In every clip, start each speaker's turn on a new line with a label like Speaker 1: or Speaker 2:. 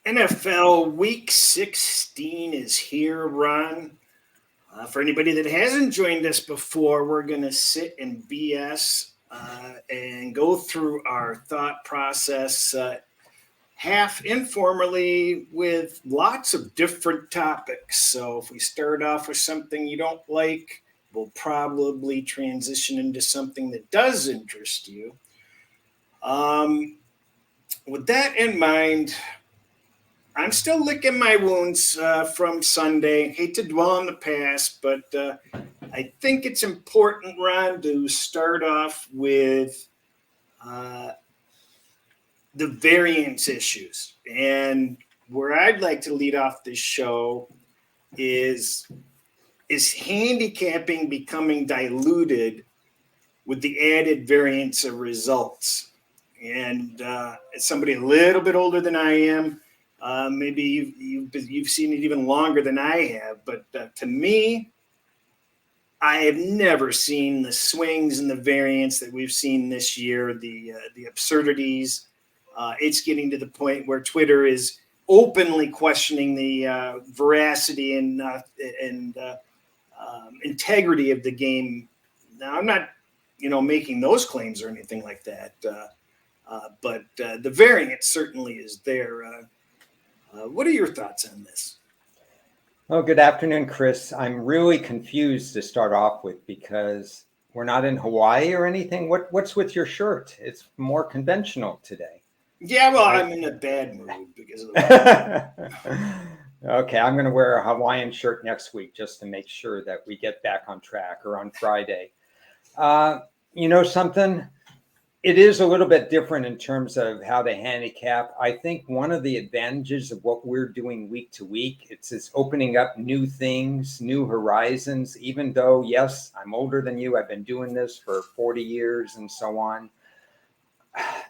Speaker 1: NFL Week 16 is here, Ron. For anybody that hasn't joined us before, we're going to sit and BS and go through our thought process half informally with lots of different topics. So if we start off with something you don't like, we'll probably transition into something that does interest you. Um, with that in mind, I'm still licking my wounds from Sunday. Hate to dwell on the past, but I think it's important, Ron, to start off with uh, the variance issues. And where I'd like to lead off this show is is handicapping becoming diluted with the added variance of results? And as somebody a little bit older than I am, maybe you've seen it even longer than I have. But to me, I have never seen the swings and the variance that we've seen this year. The absurdities. It's getting to the point where Twitter is openly questioning the veracity and integrity of the game. Now, I'm not, making those claims or anything like that. But the variance certainly is there. What are your thoughts on this?
Speaker 2: Well, good afternoon, Chris. I'm really confused to start off with because we're not in Hawaii or anything. What's with your shirt? It's more conventional today.
Speaker 1: Yeah, well, I'm in a bad mood because of the weather.
Speaker 2: Okay, I'm going to wear a Hawaiian shirt next week just to make sure that we get back on track, or on Friday. Uh, you know something? It is a little bit different in terms of how they handicap. I think one of the advantages of what we're doing week to week, it's opening up new things, new horizons, even though, yes, I'm older than you. I've been doing this for 40 years and so on.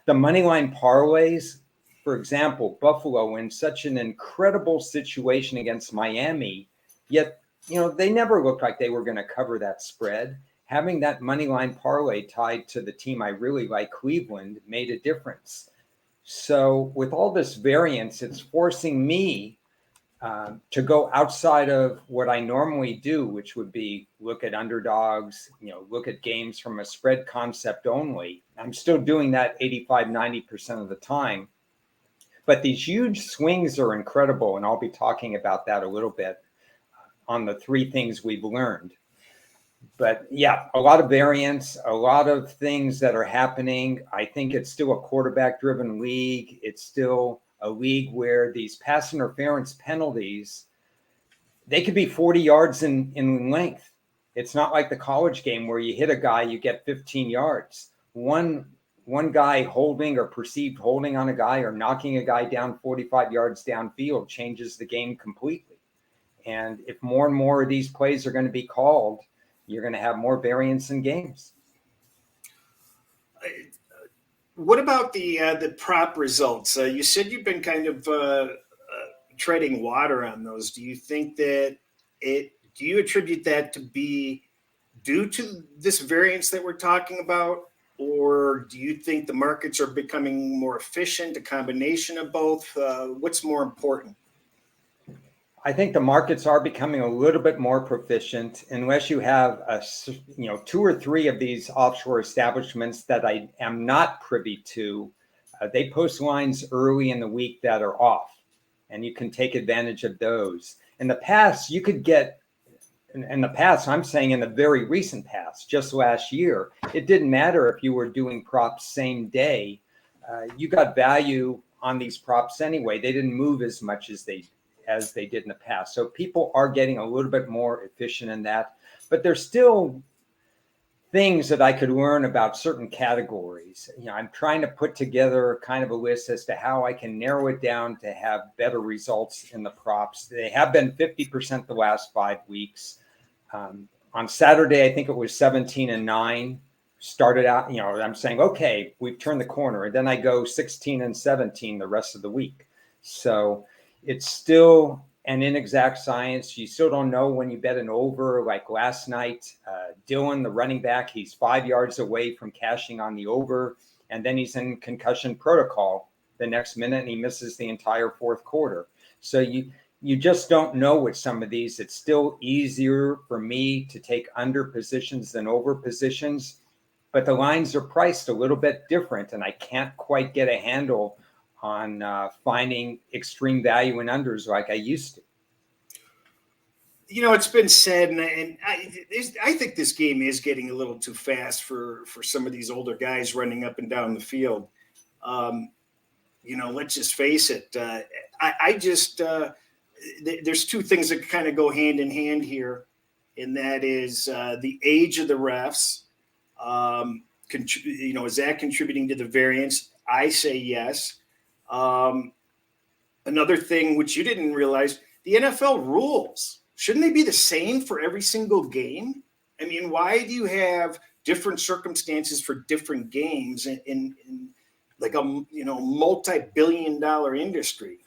Speaker 2: The money line parlays, for example, Buffalo in such an incredible situation against Miami, yet, they never looked like they were going to cover that spread. Having that money line parlay tied to the team I really like, Cleveland, made a difference. So with all this variance, it's forcing me to go outside of what I normally do, which would be look at underdogs, look at games from a spread concept only. I'm still doing that 85, 90% of the time. But these huge swings are incredible. And I'll be talking about that a little bit on the three things we've learned. But yeah, a lot of variance, a lot of things that are happening. I think it's still a quarterback driven league. It's still a league where these pass interference penalties, they could be 40 yards in length. It's not like the college game where you hit a guy, you get 15 yards. One guy holding or perceived holding on a guy or knocking a guy down 45 yards downfield changes the game completely. And if more and more of these plays are going to be called, you're going to have more variance in games.
Speaker 1: What about the prop results? You said you've been kind of treading water on those. Do you think that it? Do you attribute that to be due to this variance that we're talking about, or do you think the markets are becoming more efficient? A combination of both. What's more important?
Speaker 2: I think the markets are becoming a little bit more proficient, unless you have two or three of these offshore establishments that I am not privy to. They post lines early in the week that are off, and you can take advantage of those. In the past, you could get. In the past, I'm saying in the very recent past, just last year, it didn't matter if you were doing props same day. You got value on these props anyway. They didn't move as much as they did in the past. So people are getting a little bit more efficient in that, but there's still things that I could learn about certain categories. I'm trying to put together kind of a list as to how I can narrow it down to have better results in the props. They have been 50% the last 5 weeks. On Saturday, I think it was 17-9. Started out, I'm saying, okay, we've turned the corner. And then I go 16-17 the rest of the week. So it's still an inexact science. You still don't know when you bet an over. Like last night, Dylan, the running back, he's 5 yards away from cashing on the over, and then he's in concussion protocol the next minute and he misses the entire fourth quarter. So you just don't know with some of these. It's still easier for me to take under positions than over positions, but the lines are priced a little bit different, and I can't quite get a handle on finding extreme value in unders like I used to.
Speaker 1: It's been said, and I think this game is getting a little too fast for some of these older guys running up and down the field. Let's just face it. There's two things that kind of go hand in hand here, and that is the age of the refs. Is that contributing to the variance? I say yes. Another thing which you didn't realize, the NFL rules. Shouldn't they be the same for every single game? I mean, why do you have different circumstances for different games in like a multi-billion-dollar industry?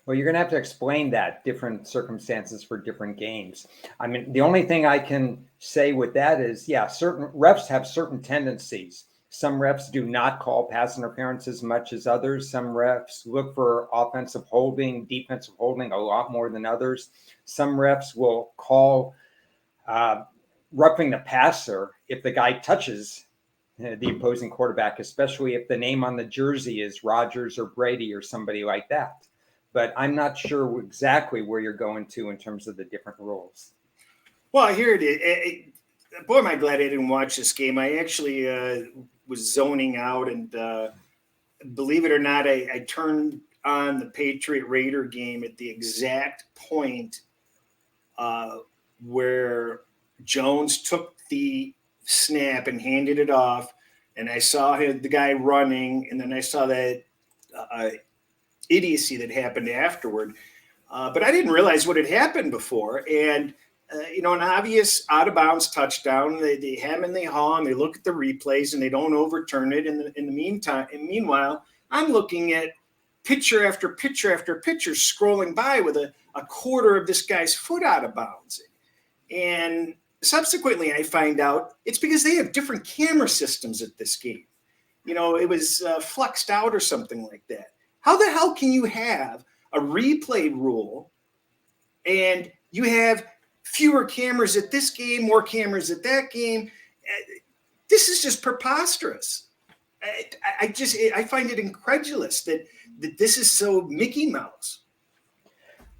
Speaker 2: Well, you're going to have to explain that, different circumstances for different games. I mean, the only thing I can say with that is, yeah, certain refs have certain tendencies. Some refs do not call pass interference as much as others. Some refs look for offensive holding, defensive holding a lot more than others. Some refs will call roughing the passer if the guy touches the opposing quarterback, especially if the name on the jersey is Rodgers or Brady or somebody like that. But I'm not sure exactly where you're going to in terms of the different rules.
Speaker 1: Well, here it is. Boy, am I glad I didn't watch this game. I actually was zoning out, and believe it or not, I turned on the Patriot Raider game at the exact point where Jones took the snap and handed it off, and I saw the guy running, and then I saw that idiocy that happened afterward. But I didn't realize what had happened before. And, an obvious out of bounds touchdown, they hem and they haw and they look at the replays and they don't overturn it. In the meantime, and meanwhile, I'm looking at pitcher after pitcher after pitcher scrolling by with a quarter of this guy's foot out of bounds. And subsequently, I find out it's because they have different camera systems at this game. It was flexed out or something like that. How the hell can you have a replay rule and you have fewer cameras at this game, more cameras at that game? This is just preposterous. I find it incredulous that this is so Mickey Mouse.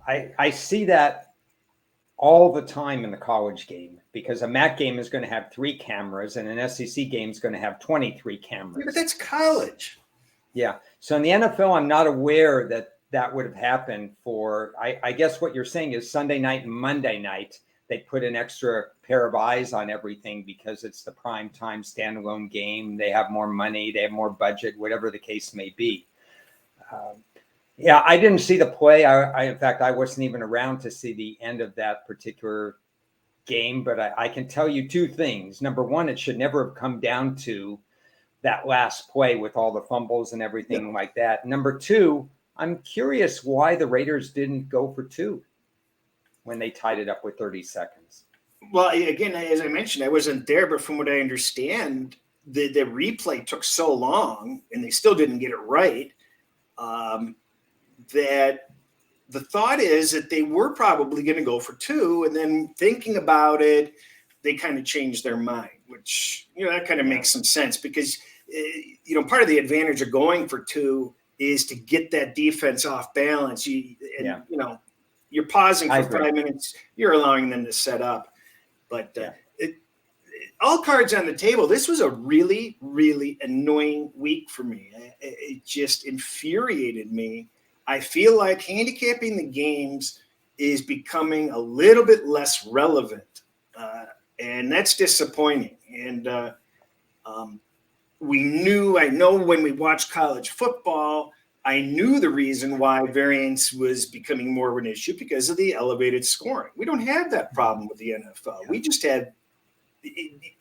Speaker 2: I see that all the time in the college game, because a MAC game is going to have 3 cameras and an SEC game is going to have 23 cameras.
Speaker 1: Yeah, but that's college.
Speaker 2: Yeah. So in the NFL, I'm not aware that would have happened for, I guess what you're saying is Sunday night and Monday night, they put an extra pair of eyes on everything because it's the prime time standalone game. They have more money, they have more budget, whatever the case may be. Yeah, I didn't see the play. In fact, I wasn't even around to see the end of that particular game, but I can tell you 2 things. Number one, it should never have come down to that last play with all the fumbles and everything like that. Number 2, I'm curious why the Raiders didn't go for 2 when they tied it up with 30 seconds.
Speaker 1: Well, again, as I mentioned, I wasn't there, but from what I understand, the replay took so long and they still didn't get it right, that the thought is that they were probably going to go for 2, and then thinking about it, they kind of changed their mind, which, that kind of makes some sense because, part of the advantage of going for 2 is to get that defense off balance. You're pausing for 5 minutes, you're allowing them to set up. But all cards on the table, this was a really, really annoying week for me. It just infuriated me. I feel like handicapping the games is becoming a little bit less relevant, and that's disappointing. And I know when we watched college football, I knew the reason why variance was becoming more of an issue because of the elevated scoring. We don't have that problem with the NFL. We just had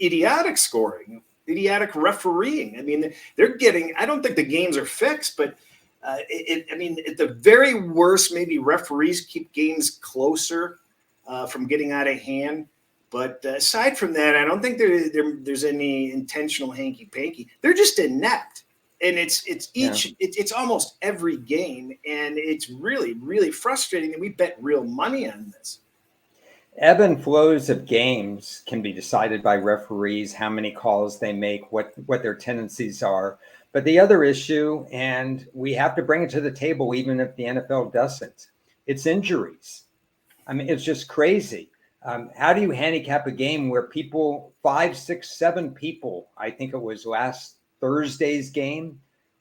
Speaker 1: idiotic scoring, idiotic refereeing. I mean, I don't think the games are fixed, but at the very worst, maybe referees keep games closer from getting out of hand. But aside from that, I don't think there's any intentional hanky-panky. They're just inept. And it's almost every game, and it's really, really frustrating that we bet real money on this.
Speaker 2: Ebb and flows of games can be decided by referees, how many calls they make, what their tendencies are. But the other issue, and we have to bring it to the table even if the NFL doesn't, it's injuries. I mean, it's just crazy. How do you handicap a game where people, 5, 6, 7 people, I think it was last Thursday's game,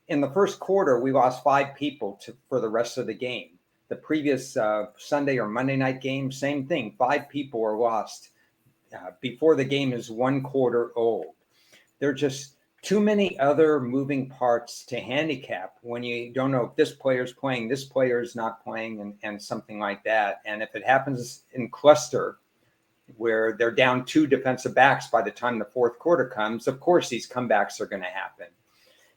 Speaker 2: in the first quarter, we lost 5 people for the rest of the game. The previous Sunday or Monday night game, same thing. 5 people are lost before the game is 1 quarter old. There are just too many other moving parts to handicap when you don't know if this player's playing, this player's not playing, and something like that. And if it happens in cluster where they're down 2 defensive backs by the time the fourth quarter comes, of course these comebacks are going to happen.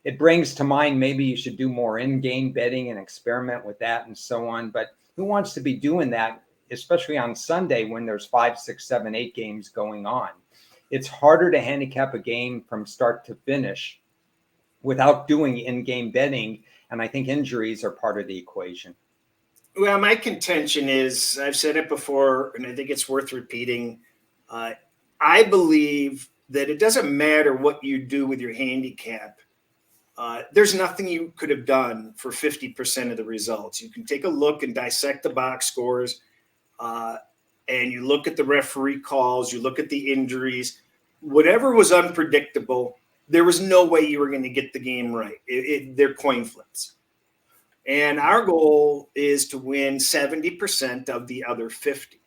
Speaker 2: It brings to mind maybe you should do more in-game betting and experiment with that and so on. But who wants to be doing that, especially on Sunday when there's 5, 6, 7, 8 games going on? It's harder to handicap a game from start to finish without doing in-game betting. And I think injuries are part of the equation.
Speaker 1: Well, my contention is, I've said it before, and I think it's worth repeating. I believe that it doesn't matter what you do with your handicap. There's nothing you could have done for 50% of the results. You can take a look and dissect the box scores, and you look at the referee calls, you look at the injuries. Whatever was unpredictable, there was no way you were going to get the game right. They're coin flips. And our goal is to win 70% of the other 50.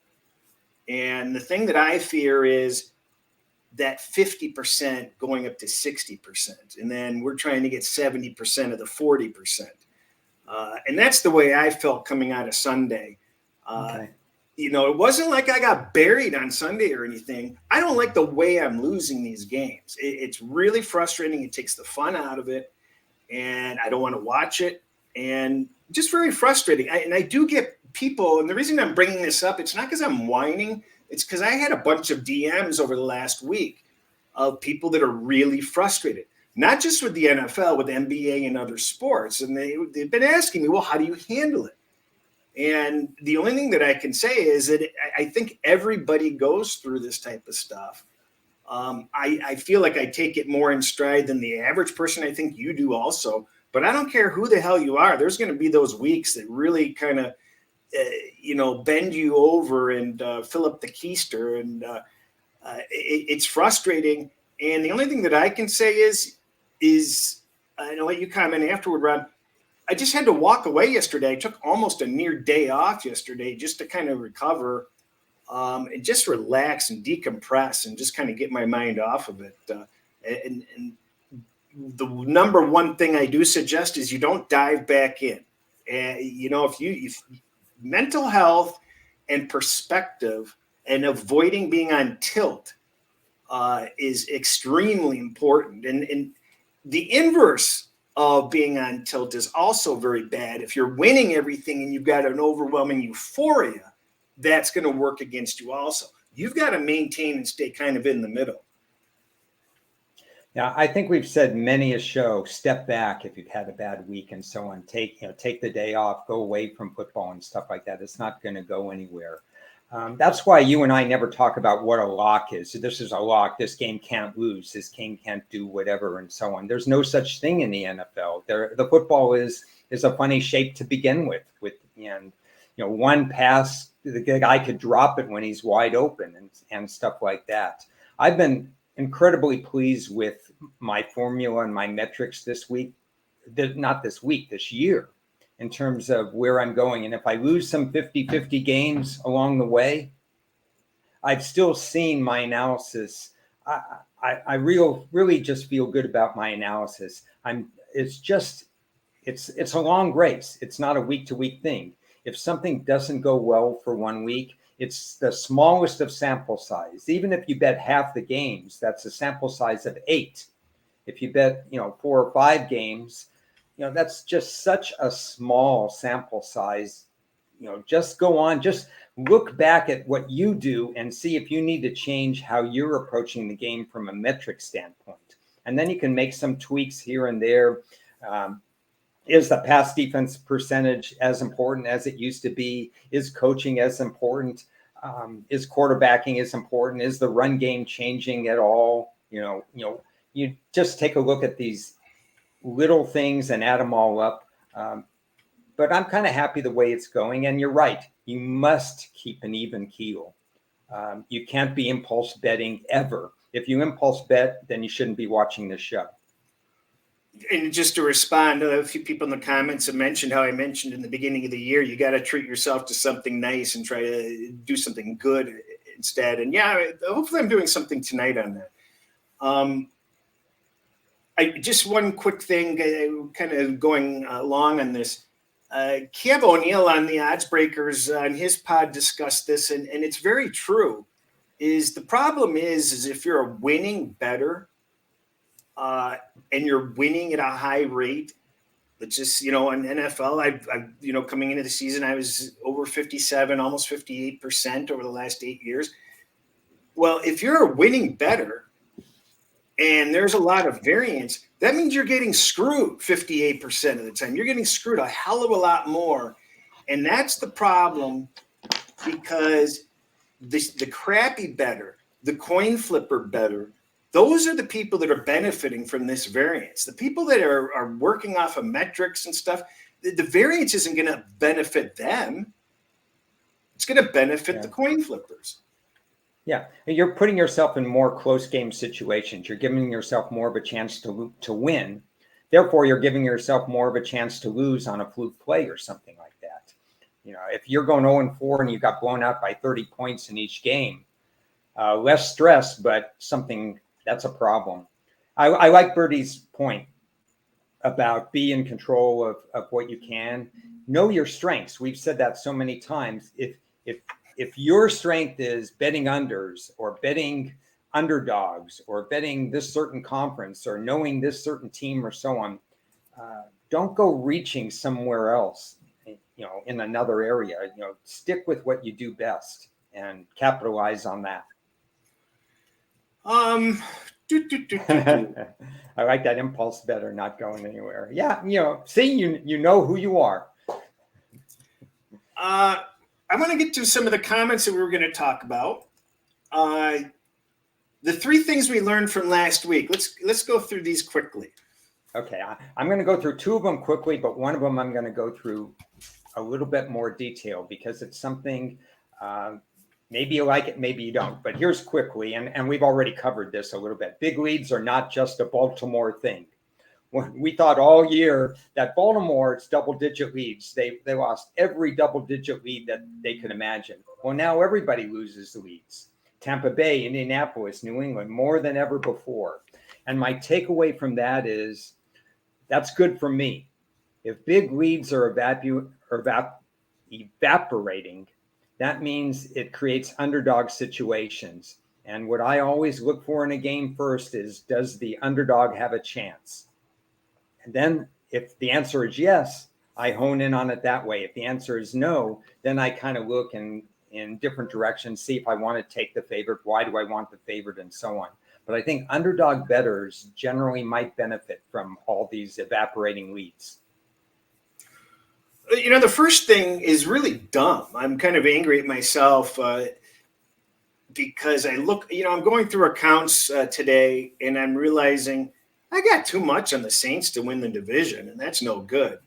Speaker 1: And the thing that I fear is that 50% going up to 60%. And then we're trying to get 70% of the 40%. And that's the way I felt coming out of Sunday.
Speaker 2: Okay.
Speaker 1: It wasn't like I got buried on Sunday or anything. I don't like the way I'm losing these games. It's really frustrating. It takes the fun out of it. And I don't want to watch it. And just very frustrating. I do get people, and the reason I'm bringing this up, it's not because I'm whining. It's because I had a bunch of DMs over the last week of people that are really frustrated, not just with the NFL, with the NBA and other sports. And they've been asking me, well, how do you handle it? And the only thing that I can say is that I think everybody goes through this type of stuff. I feel like I take it more in stride than the average person. I think you do also. But I don't care who the hell you are. There's going to be those weeks that really kind of, bend you over and fill up the keister. And it's frustrating. And the only thing that I can say is I'll let you comment afterward, Ron. I just had to walk away yesterday. I took almost a near day off yesterday just to kind of recover and just relax and decompress and just kind of get my mind off of it. And the number one thing I do suggest is you don't dive back in. And if mental health and perspective and avoiding being on tilt is extremely important. And the inverse of being on tilt is also very bad. If you're winning everything and you've got an overwhelming euphoria, that's going to work against you also. You've got to maintain and stay kind of in the middle.
Speaker 2: Yeah, I think we've said many a show, step back if you've had a bad week and so on. Take the day off, go away from football and stuff like that. It's not going to go anywhere. That's why you and I never talk about what a lock is. So this is a lock. This game can't lose. This game can't do whatever and so on. There's no such thing in the NFL. The football is a funny shape to begin with. One pass, the guy could drop it when he's wide open and stuff like that. I've been incredibly pleased with my formula and my metrics this week. This year, in terms of where I'm going. And if I lose some 50-50 games along the way, I've still seen my analysis. I really just feel good about my analysis. It's a long race. It's not a week-to-week thing. If something doesn't go well for 1 week, it's the smallest of sample size. Even if you bet half the games, that's a sample size of 8. If you bet, 4 or 5 games, that's just such a small sample size. Just go on, just look back at what you do and see if you need to change how you're approaching the game from a metric standpoint. And then you can make some tweaks here and there. Is the pass defense percentage as important as it used to be? Is coaching as important? Is quarterbacking as important? Is the run game changing at all? You just take a look at these little things and add them all up. But I'm kind of happy the way it's going. And you're right. You must keep an even keel. You can't be impulse betting ever. If you impulse bet, then you shouldn't be watching this show.
Speaker 1: And just to respond, a few people in the comments have mentioned how I mentioned in the beginning of the year, you got to treat yourself to something nice and try to do something good instead. And yeah, hopefully I'm doing something tonight on that. Just one quick thing, kind of going along on this. Kev O'Neill on the Odds Breakers on his pod discussed this, and it's very true. Is the problem is if you're a winning bettor and you're winning at a high rate, let's just, in NFL, I coming into the season, I was over 57, almost 58% over the last 8 years. Well, if you're a winning bettor and there's a lot of variance, that means you're getting screwed 58% of the time. You're getting screwed a hell of a lot more. And that's the problem, because the crappy bettor, the coin flipper bettor, those are the people that are benefiting from this variance. The people that are working off of metrics and stuff, the variance isn't going to benefit them. It's going to benefit the coin flippers.
Speaker 2: Yeah, you're putting yourself in more close game situations. You're giving yourself more of a chance to win. Therefore, you're giving yourself more of a chance to lose on a fluke play or something like that. If you're going 0-4 and you got blown out by 30 points in each game, less stress, but something that's a problem. I like Birdie's point about be in control of what you can. Know your strengths. We've said that so many times. If your strength is betting unders or betting underdogs or betting this certain conference or knowing this certain team or so on, don't go reaching somewhere else, in another area. Stick with what you do best and capitalize on that.
Speaker 1: I
Speaker 2: like that impulse better, not going anywhere. Yeah, see, you know who you are.
Speaker 1: I want to get to some of the comments that we were going to talk about. The 3 things we learned from last week. Let's go through these quickly.
Speaker 2: Okay, I'm going to go through 2 of them quickly, but one of them I'm going to go through a little bit more detail because it's something maybe you like it, maybe you don't. But here's quickly, and we've already covered this a little bit. Big leads are not just a Baltimore thing. We thought all year that Baltimore's double-digit leads, they lost every double-digit lead that they could imagine. Well, now everybody loses leads. Tampa Bay, Indianapolis, New England, more than ever before. And my takeaway from that is that's good for me. If big leads are evaporating, that means it creates underdog situations. And what I always look for in a game first is, does the underdog have a chance? And then if the answer is yes, I hone in on it that way. If the answer is no, then I kind of look in different directions, see if I want to take the favorite, why do I want the favorite, and so on. But I think underdog bettors generally might benefit from all these evaporating leads.
Speaker 1: The first thing is really dumb. I'm kind of angry at myself because I look, I'm going through accounts today and I'm realizing I got too much on the Saints to win the division, and that's no good.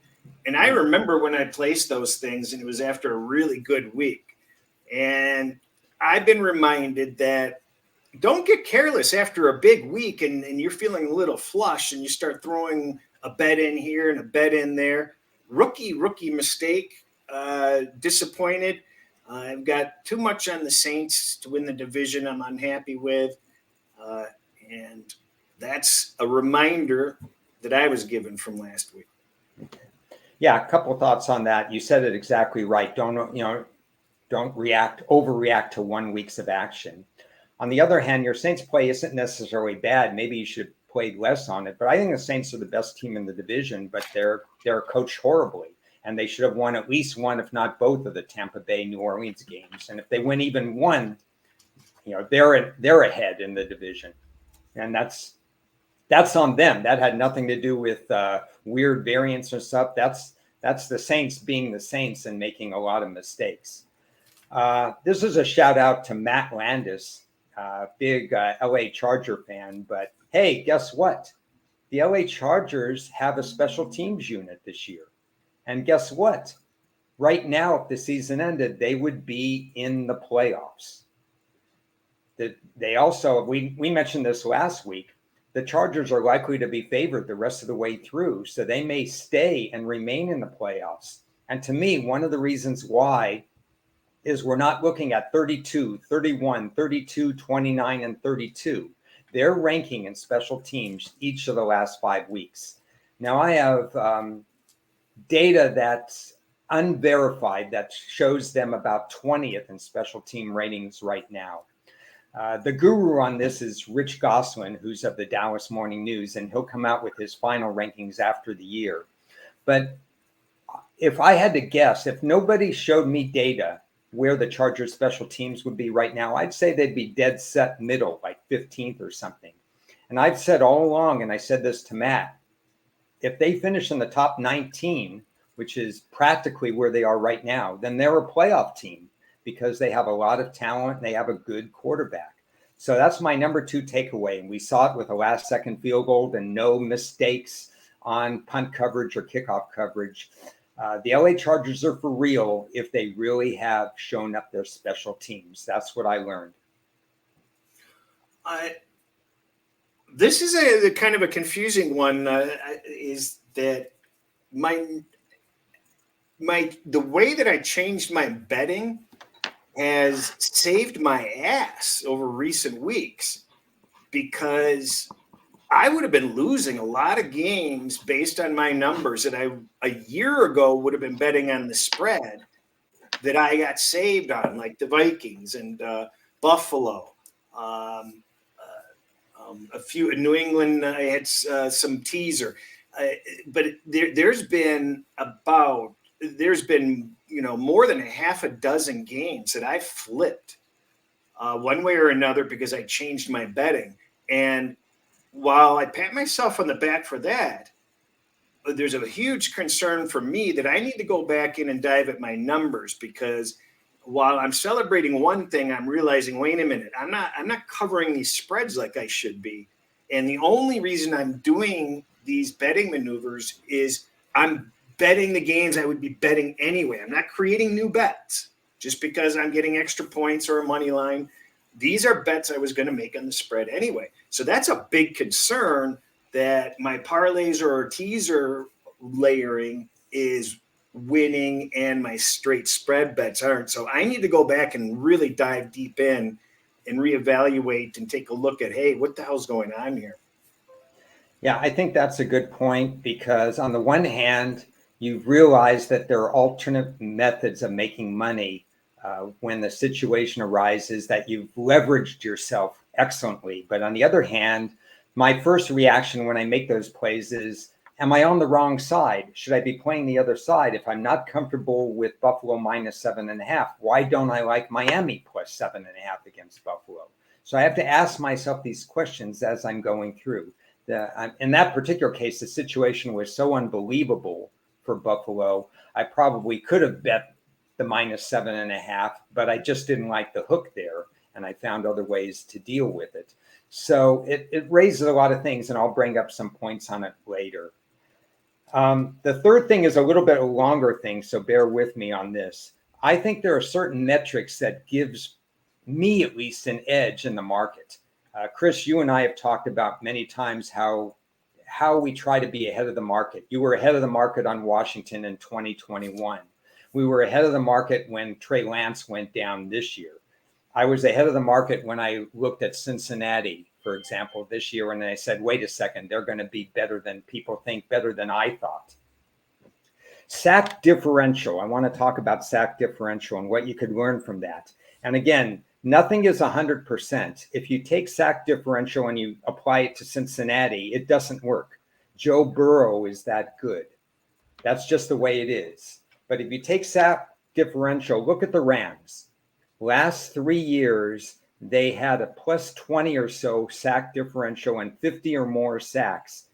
Speaker 1: And I remember when I placed those things, and it was after a really good week. And I've been reminded that don't get careless after a big week and you're feeling a little flush and you start throwing a bet in here and a bet in there. Rookie mistake, disappointed. I've got too much on the Saints to win the division I'm unhappy with. And that's a reminder that I was given from last week.
Speaker 2: Yeah, a couple of thoughts on that. You said it exactly right. Don't overreact to 1 week's of action. On the other hand, your Saints play isn't necessarily bad. Maybe you should have played less on it. But I think the Saints are the best team in the division, but they're coached horribly. And they should have won at least one, if not both, of the Tampa Bay, New Orleans games. And if they win even one, they're ahead in the division. And that's that's on them. That had nothing to do with weird variance or stuff. That's the Saints being the Saints and making a lot of mistakes. This is a shout out to Matt Landis, big LA Charger fan. But hey, guess what? The LA Chargers have a special teams unit this year. And guess what? Right now, if the season ended, they would be in the playoffs. They also, we mentioned this last week, the Chargers are likely to be favored the rest of the way through. So they may stay and remain in the playoffs. And to me, one of the reasons why is we're not looking at 32, 31, 32, 29, and 32. They're ranking in special teams each of the last 5 weeks. Now, I have data that's unverified that shows them about 20th in special team ratings right now. The guru on this is Rich Gosselin, who's of the Dallas Morning News, and he'll come out with his final rankings after the year. But if I had to guess, if nobody showed me data where the Chargers special teams would be right now, I'd say they'd be dead set middle, like 15th or something. And I've said all along, and I said this to Matt, if they finish in the top 19, which is practically where they are right now, then they're a playoff team because they have a lot of talent and they have a good quarterback. So that's my number 2 takeaway. And we saw it with a last second field goal and no mistakes on punt coverage or kickoff coverage. The LA Chargers are for real if they really have shown up their special teams. That's what I learned.
Speaker 1: This is a kind of a confusing one. Is that the way that I changed my betting has saved my ass over recent weeks, because I would have been losing a lot of games based on my numbers that I a year ago would have been betting on the spread that I got saved on, like the Vikings and Buffalo. A few in New England, I had some teaser, but there's been more than a half a dozen games that I flipped one way or another because I changed my betting. And while I pat myself on the back for that, there's a huge concern for me that I need to go back in and dive at my numbers, because while I'm celebrating one thing, I'm realizing, wait a minute, I'm not covering these spreads like I should be. And the only reason I'm doing these betting maneuvers is I'm betting the games I would be betting anyway. I'm not creating new bets just because I'm getting extra points or a money line. These are bets I was going to make on the spread anyway. So that's a big concern, that my parlays or teaser layering is winning and my straight spread bets aren't. So I need to go back and really dive deep in and reevaluate and take a look at, hey, what the hell's going on here?
Speaker 2: Yeah, I think that's a good point, because on the one hand, you realize that there are alternate methods of making money when the situation arises that you've leveraged yourself excellently. But on the other hand, my first reaction when I make those plays is, am I on the wrong side? Should I be playing the other side? If I'm not comfortable with Buffalo minus 7.5, why don't I like Miami plus 7.5 against Buffalo? So I have to ask myself these questions as I'm going through. In that particular case, the situation was so unbelievable for Buffalo, I probably could have bet the minus 7.5, but I just didn't like the hook there, and I found other ways to deal with it. So it raises a lot of things, and I'll bring up some points on it later. The third thing is a little bit a longer thing, so bear with me on this. I think there are certain metrics that gives me at least an edge in the market. Cris, you and I have talked about many times how we try to be ahead of the market. You were ahead of the market on Washington in 2021. We were ahead of the market when Trey Lance went down this year. I was ahead of the market when I looked at Cincinnati, for example, this year, and I said, wait a second, they're going to be better than people think, better than I thought. Sack differential. I want to talk about sack differential and what you could learn from that. And again, nothing is 100%. If you take sack differential and you apply it to Cincinnati, it doesn't work. Joe Burrow is that good. That's just the way it is. But if you take sack differential, look at the Rams. Last 3 years, they had a plus 20 or so sack differential and 50 or more sacks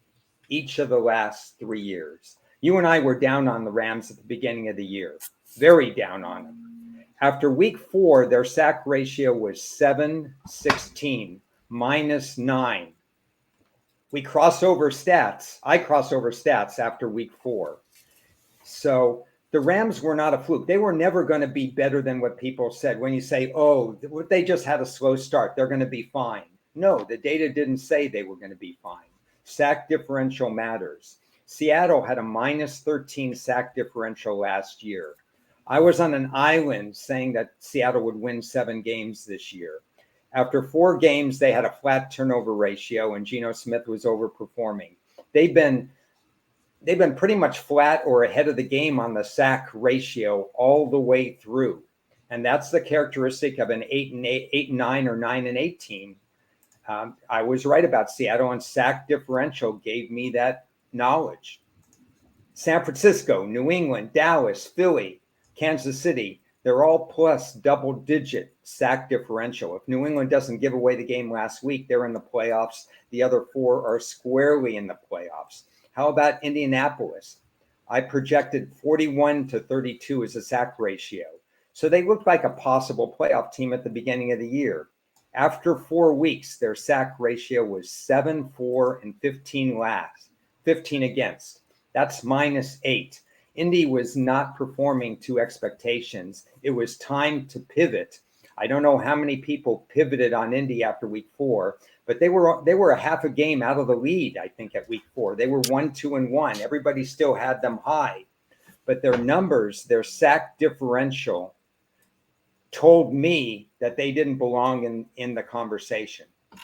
Speaker 2: each of the last 3 years. You and I were down on the Rams at the beginning of the year, very down on them. After week 4, their sack ratio was 7-16, minus 9. We cross over stats. I cross over stats after week 4. So the Rams were not a fluke. They were never going to be better than what people said. When you say, oh, they just had a slow start, they're going to be fine. No, the data didn't say they were going to be fine. Sack differential matters. Seattle had a minus 13 sack differential last year. I was on an island saying that Seattle would win 7 games this year. After 4 games, they had a flat turnover ratio, and Geno Smith was overperforming. They've been pretty much flat or ahead of the game on the sack ratio all the way through, and that's the characteristic of an 8-9 or 9-8 team. I was right about Seattle, and sack differential gave me that knowledge. San Francisco, New England, Dallas, Philly, Kansas City, they're all plus double-digit sack differential. If New England doesn't give away the game last week, they're in the playoffs. The other 4 are squarely in the playoffs. How about Indianapolis? I projected 41-32 as a sack ratio. So they looked like a possible playoff team at the beginning of the year. After 4 weeks, their sack ratio was 7-4 and 15 against. That's minus 8. Indy was not performing to expectations. It was time to pivot. I don't know how many people pivoted on Indy after week 4, but they were a half a game out of the lead, I think, at week 4. They were 1-2-1. Everybody still had them high, but their numbers, their sack differential, told me that they didn't belong in the conversation. A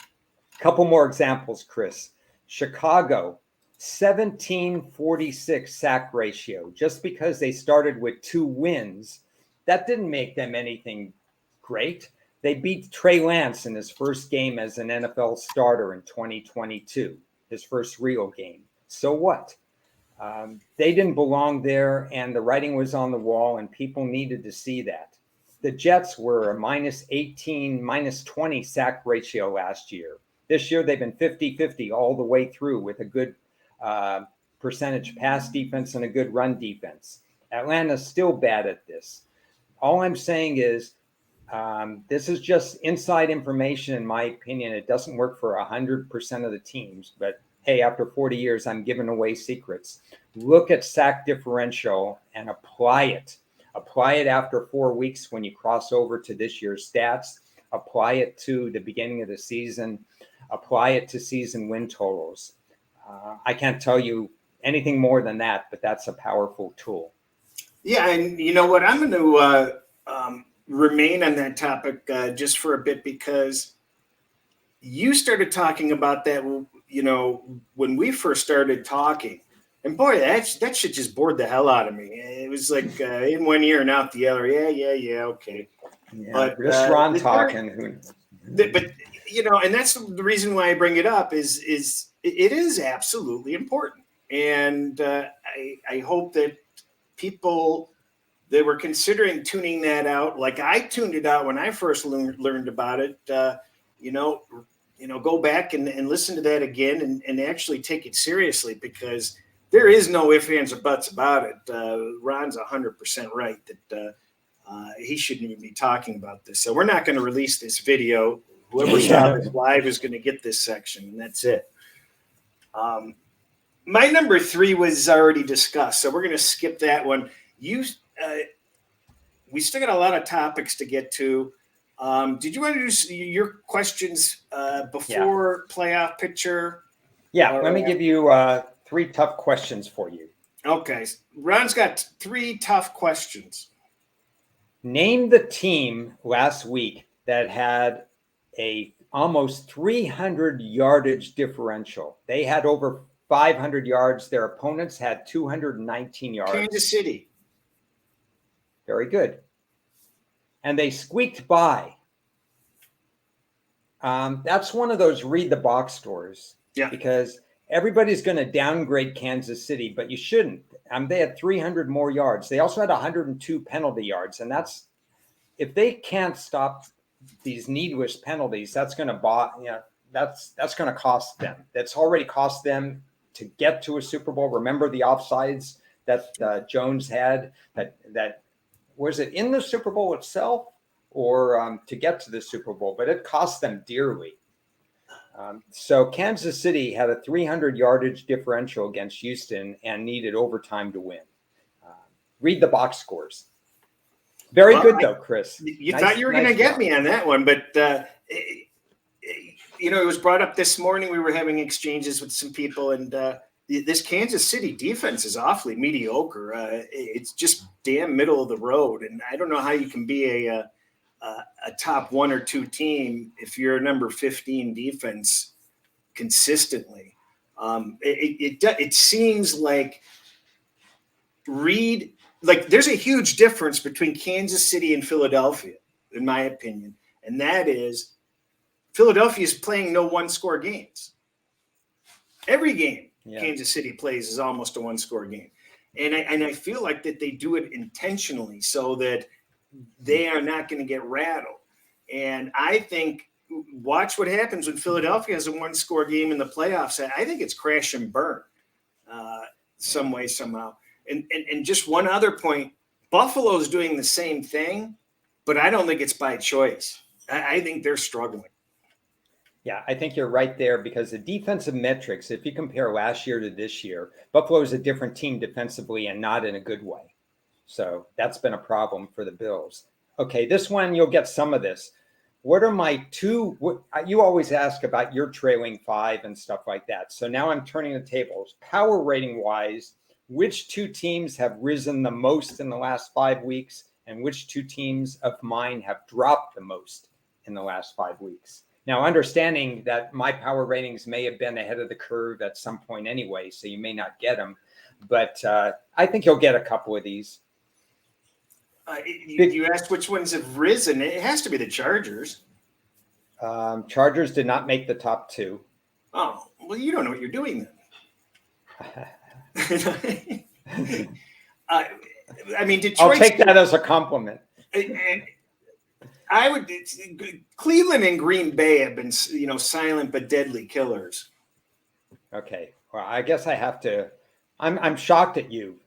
Speaker 2: couple more examples, Chris. Chicago, 17-46 sack ratio. Just because they started with 2 wins, that didn't make them anything great. They beat Trey Lance in his first game as an NFL starter in 2022, his first real game. So what? They didn't belong there, and the writing was on the wall, and people needed to see that. The Jets were a minus 18, minus 20 sack ratio last year. This year, they've been 50-50 all the way through with a good percentage pass defense and a good run defense. Atlanta's still bad at this. All I'm saying is this is just inside information, in my opinion. It doesn't work for 100% of the teams, but hey, after 40 years, I'm giving away secrets. Look at sack differential and apply it. Apply it after 4 weeks when you cross over to this year's stats. Apply it to the beginning of the season. Apply it to season win totals. I can't tell you anything more than that, but that's a powerful tool.
Speaker 1: Yeah, and you know what? I'm going to remain on that topic just for a bit, because you started talking about that, you know, when we first started talking. And boy, that shit just bored the hell out of me. It was like in one ear and out the other. Yeah, okay.
Speaker 2: Yeah,
Speaker 1: but
Speaker 2: just Ron talking.
Speaker 1: But you know, and that's the reason why I bring it up is it is absolutely important, and I hope that people that were considering tuning that out, like I tuned it out when I first learned about it, you know, go back and listen to that again and actually take it seriously, because there is no ifs, ands, or buts about it. Ron's 100% right that he shouldn't even be talking about this. So we're not going to release this video. Whoever saw this live is going to get this section, and that's it. My number 3 was already discussed, so we're going to skip that one. We still got a lot of topics to get to. Did you want to do your questions before playoff picture?
Speaker 2: Yeah, let me give you 3 tough questions for you.
Speaker 1: Okay, Ron's got 3 tough questions.
Speaker 2: Name the team last week that had a almost 300 yardage differential. They had over 500 yards. Their opponents had 219 yards.
Speaker 1: Kansas City.
Speaker 2: Very good. And they squeaked by. That's one of those read the box scores.
Speaker 1: Yeah.
Speaker 2: Because everybody's going to downgrade Kansas City, but you shouldn't. They had 300 more yards. They also had 102 penalty yards. And that's, if they can't stop these needless penalties, that's going to that's going to cost them. That's already cost them to get to a Super Bowl. Remember the offsides that Jones had, that was it in the Super Bowl itself or to get to the Super Bowl, but it cost them dearly. So Kansas City had a 300 yardage differential against Houston and needed overtime to win. Read the box scores. Very good though, Chris.
Speaker 1: You thought you were going to get me on that one, but it was brought up this morning. We were having exchanges with some people, and this Kansas City defense is awfully mediocre. It's just damn middle of the road, and I don't know how you can be a top 1 or 2 team if you're a number 15 defense consistently. It seems like there's a huge difference between Kansas City and Philadelphia, in my opinion, and that is Philadelphia is playing no one-score games. Every game Kansas City plays is almost a one-score game, and I feel like that they do it intentionally so that they are not going to get rattled. And I think watch what happens when Philadelphia has a one-score game in the playoffs. I think it's crash and burn some way, somehow. And just one other point, Buffalo's doing the same thing, but I don't think it's by choice. I think they're struggling.
Speaker 2: Yeah, I think you're right there because the defensive metrics, if you compare last year to this year, Buffalo is a different team defensively and not in a good way. So that's been a problem for the Bills. Okay, this one, you'll get some of this. What are my you always ask about your trailing 5 and stuff like that. So now I'm turning the tables. Power rating wise, which 2 teams have risen the most in the last 5 weeks and which 2 teams of mine have dropped the most in the last 5 weeks? Now, understanding that my power ratings may have been ahead of the curve at some point anyway, so you may not get them, but I think you'll get a couple of these.
Speaker 1: You asked which ones have risen. It has to be the Chargers.
Speaker 2: Chargers did not make the top 2.
Speaker 1: Oh, well, you don't know what you're doing then. I mean, Detroit.
Speaker 2: I'll take that as a compliment.
Speaker 1: I would. Cleveland and Green Bay have been, silent but deadly killers.
Speaker 2: Okay. Well, I guess I have to. I'm shocked at you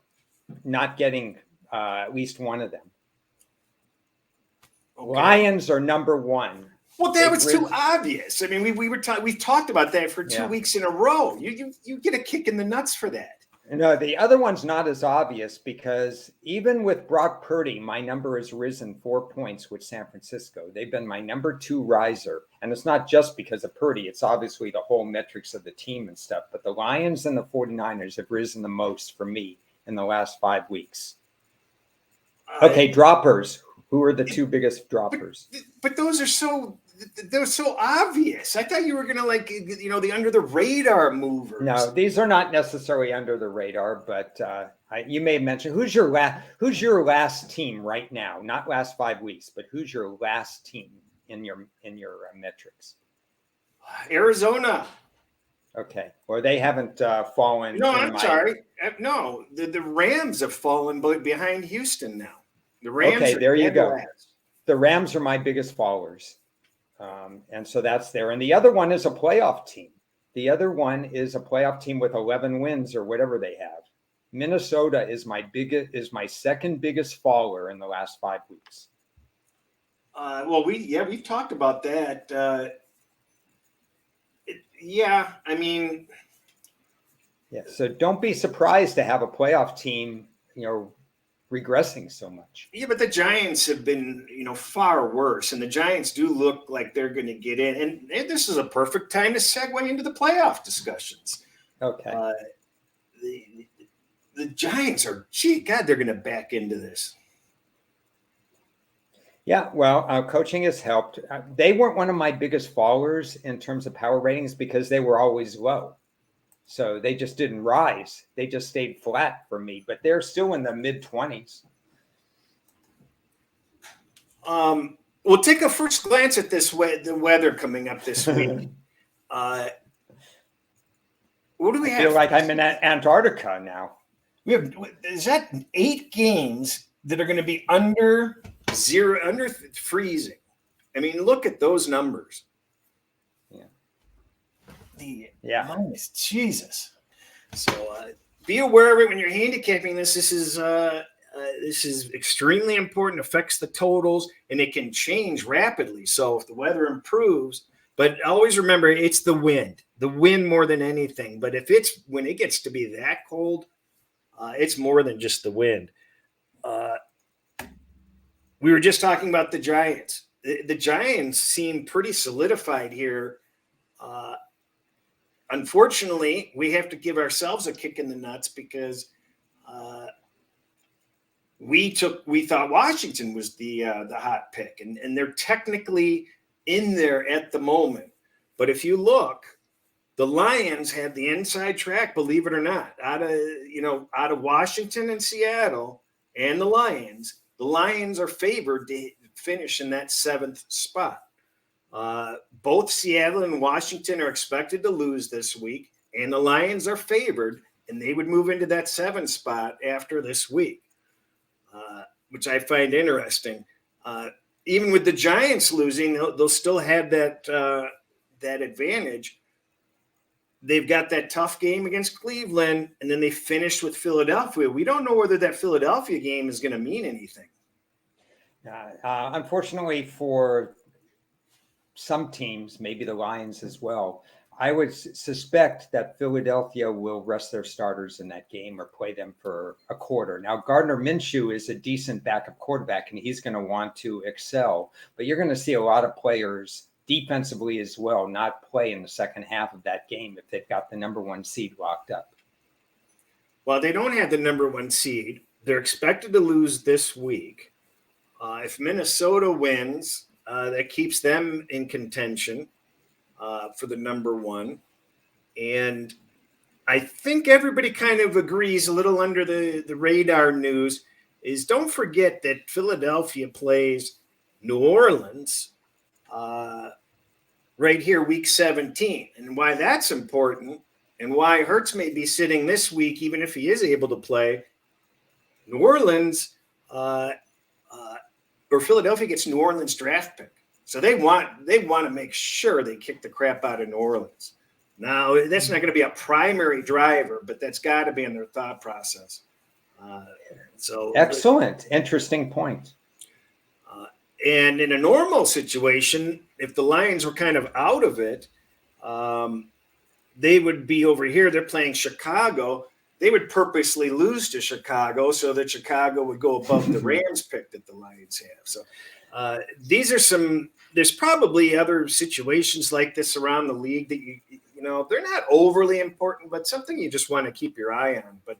Speaker 2: not getting at least one of them. Okay. Lions are number 1.
Speaker 1: Well, that was too obvious. I mean, we've talked about that for 2 weeks in a row. You get a kick in the nuts for that.
Speaker 2: No, the other one's not as obvious because even with Brock Purdy, my number has risen 4 points with San Francisco. They've been my number 2 riser. And it's not just because of Purdy. It's obviously the whole metrics of the team and stuff. But the Lions and the 49ers have risen the most for me in the last 5 weeks. Okay, droppers. Who are the 2 biggest droppers?
Speaker 1: But they're so obvious. I thought you were gonna the under the radar movers.
Speaker 2: No, these are not necessarily under the radar, but you may have mentioned who's your last team right now? Not last 5 weeks, but who's your last team in your metrics?
Speaker 1: Arizona.
Speaker 2: Okay, or they haven't fallen.
Speaker 1: No, I'm sorry. No, the Rams have fallen behind Houston now. The Rams.
Speaker 2: Okay, there you go. The Rams are my biggest followers. And so that's there. And the other one is a playoff team. The other one is a playoff team with 11 wins or whatever they have. Minnesota is my second biggest follower in the last 5 weeks.
Speaker 1: We've talked about that.
Speaker 2: So don't be surprised to have a playoff team, regressing so much.
Speaker 1: Yeah, but the Giants have been, far worse, and the Giants do look like they're going to get in. And this is a perfect time to segue into the playoff discussions.
Speaker 2: Okay.
Speaker 1: The Giants are, they're going to back into this.
Speaker 2: Yeah, well, coaching has helped. They weren't one of my biggest followers in terms of power ratings because they were always low. So they just didn't rise. They just stayed flat for me, but they're still in the mid-20s.
Speaker 1: We'll take a first glance at the weather coming up this week. What do we have?
Speaker 2: I feel like I'm in Antarctica now.
Speaker 1: Is that 8 games that are going to be under freezing? I mean, look at those numbers.
Speaker 2: Yeah.
Speaker 1: Minus, Jesus. So be aware of it when you're handicapping this. This is extremely important. Affects the totals, and it can change rapidly. So if the weather improves, but always remember it's the wind more than anything. But when it gets to be that cold, it's more than just the wind. We were just talking about the Giants. The Giants seem pretty solidified here. Unfortunately, we have to give ourselves a kick in the nuts because we thought Washington was the hot pick, and they're technically in there at the moment. But if you look, the Lions had the inside track, believe it or not, out of Washington and Seattle and the Lions. The Lions are favored to finish in that 7th spot. Both Seattle and Washington are expected to lose this week, and the Lions are favored, and they would move into that 7th spot after this week, which I find interesting. Even with the Giants losing, they'll still have that advantage. They've got that tough game against Cleveland, and then they finished with Philadelphia. We don't know whether that Philadelphia game is going to mean anything.
Speaker 2: Unfortunately for some teams, maybe the Lions as well, I would suspect that Philadelphia will rest their starters in that game or play them for a quarter. Now, Gardner Minshew is a decent backup quarterback, and he's going to want to excel. But you're going to see a lot of players defensively as well not play in the second half of that game if they've got the number 1 seed locked up.
Speaker 1: Well, they don't have the number 1 seed. They're expected to lose this week. If Minnesota wins, that keeps them in contention for the number 1. And I think everybody kind of agrees, a little under the radar news, is don't forget that Philadelphia plays New Orleans right here, week 17. And why that's important and why Hurts may be sitting this week, even if he is able to play. New Orleans or Philadelphia gets New Orleans draft pick. So they want to make sure they kick the crap out of New Orleans. Now, that's not going to be a primary driver, but that's got to be in their thought process.
Speaker 2: Excellent. Interesting point.
Speaker 1: And in a normal situation, if the Lions were kind of out of it, they would be over here. They're playing Chicago. They would purposely lose to Chicago so that Chicago would go above the Rams pick that the Lions have. So there's probably other situations like this around the league that they're not overly important, but something you just want to keep your eye on. But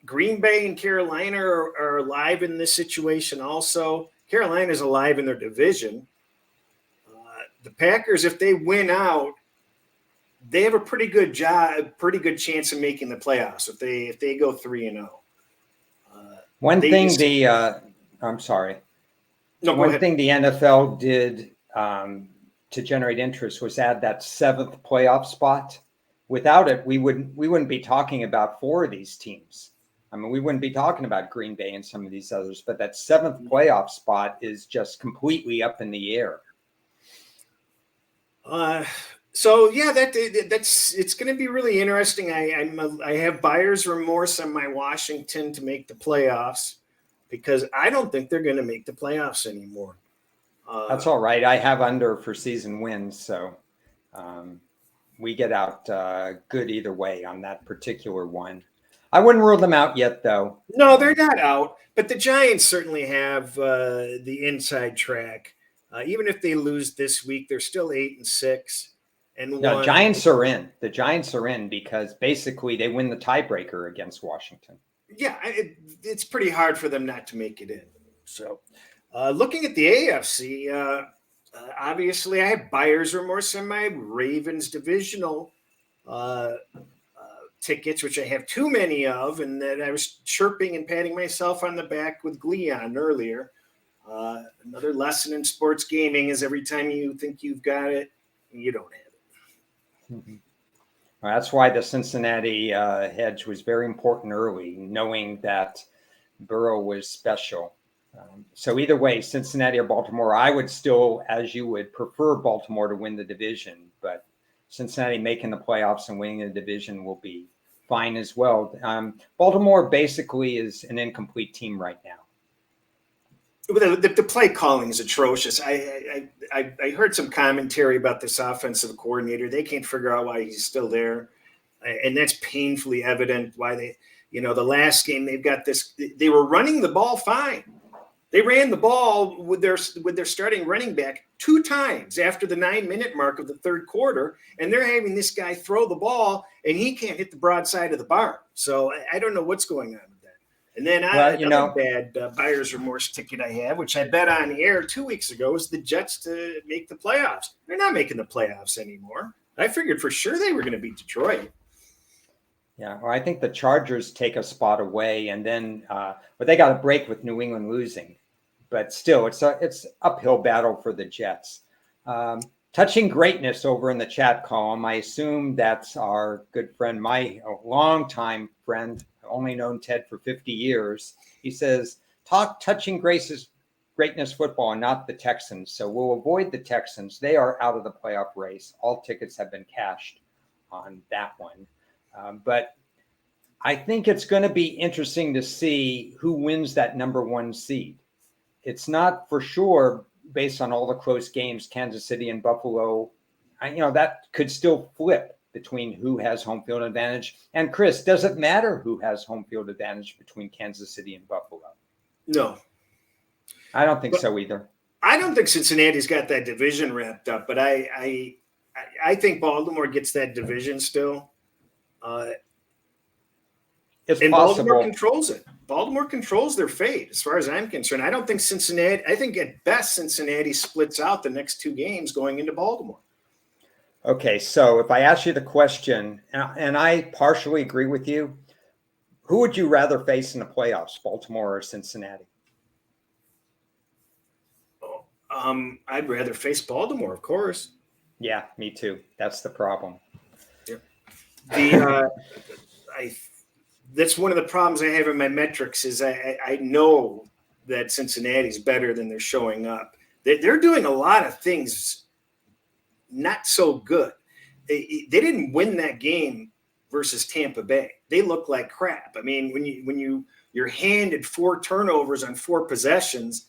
Speaker 1: Green Bay and Carolina are alive in this situation also. Carolina's alive in their division. The Packers, if they win out, they have a pretty good chance of making the playoffs if they go 3-0.
Speaker 2: I'm sorry.
Speaker 1: No,
Speaker 2: One thing the NFL did to generate interest was add that 7th playoff spot. Without it, we wouldn't be talking about 4 of these teams. I mean, we wouldn't be talking about Green Bay and some of these others, but that 7th playoff spot is just completely up in the air.
Speaker 1: So yeah, it's going to be really interesting. I have buyer's remorse on my Washington to make the playoffs because I don't think they're going to make the playoffs anymore.
Speaker 2: That's all right. I have under for season wins, so we get out good either way on that particular one. I wouldn't rule them out yet, though.
Speaker 1: No, they're not out, but the Giants certainly have the inside track. Even if they lose this week, they're still 8-6.
Speaker 2: No, Giants are in. The Giants are in because basically they win the tiebreaker against Washington.
Speaker 1: Yeah, it's pretty hard for them not to make it in. So looking at the AFC, obviously I have buyer's remorse on my Ravens divisional tickets, which I have too many of, and that I was chirping and patting myself on the back with glee on earlier. Another lesson in sports gaming is every time you think you've got it, you don't have it.
Speaker 2: Mm-hmm. Well, that's why the Cincinnati hedge was very important early, knowing that Burrow was special. So either way, Cincinnati or Baltimore, I would still, as you would, prefer Baltimore to win the division. But Cincinnati making the playoffs and winning the division will be fine as well. Baltimore basically is an incomplete team right now.
Speaker 1: The play calling is atrocious. I heard some commentary about this offensive coordinator. They can't figure out why he's still there, and that's painfully evident. Why they, the last game they've got this. They were running the ball fine. They ran the ball with their starting running back 2 times after the 9-minute mark of the third quarter, and they're having this guy throw the ball, and he can't hit the broadside of the barn. So I don't know what's going on. And then another bad buyer's remorse ticket I have, which I bet on the air 2 weeks ago, is the Jets to make the playoffs. They're not making the playoffs anymore. I figured for sure they were going to beat Detroit.
Speaker 2: Yeah, well, I think the Chargers take a spot away, and then but they got a break with New England losing. But still, it's uphill battle for the Jets. Touching greatness over in the chat column, I assume that's our good friend, my longtime friend, only known Ted for 50 years. He says, talk touching greatness football and not the Texans. So we'll avoid the Texans. They are out of the playoff race. All tickets have been cashed on that one. But I think it's going to be interesting to see who wins that number 1 seed. It's not for sure based on all the close games, Kansas City and Buffalo. That could still flip between who has home field advantage. And Cris, does it matter who has home field advantage between Kansas City and Buffalo?
Speaker 1: No.
Speaker 2: I don't think so either.
Speaker 1: I don't think Cincinnati's got that division wrapped up, but I think Baltimore gets that division still.
Speaker 2: It's
Speaker 1: and
Speaker 2: possible.
Speaker 1: Baltimore controls it. Baltimore controls their fate, as far as I'm concerned. I don't think Cincinnati – I think at best Cincinnati splits out the next 2 games going into Baltimore.
Speaker 2: Okay, so if I ask you the question, and I partially agree with you, who would you rather face in the playoffs, Baltimore or Cincinnati?
Speaker 1: I'd rather face Baltimore, of course.
Speaker 2: Yeah, me too. That's the problem.
Speaker 1: Yeah. That's one of the problems I have in my metrics is I know that Cincinnati's better than they're showing up. They're doing a lot of things not so good. They didn't win that game versus Tampa Bay. They look like crap. I mean, when you're handed 4 turnovers on 4 possessions,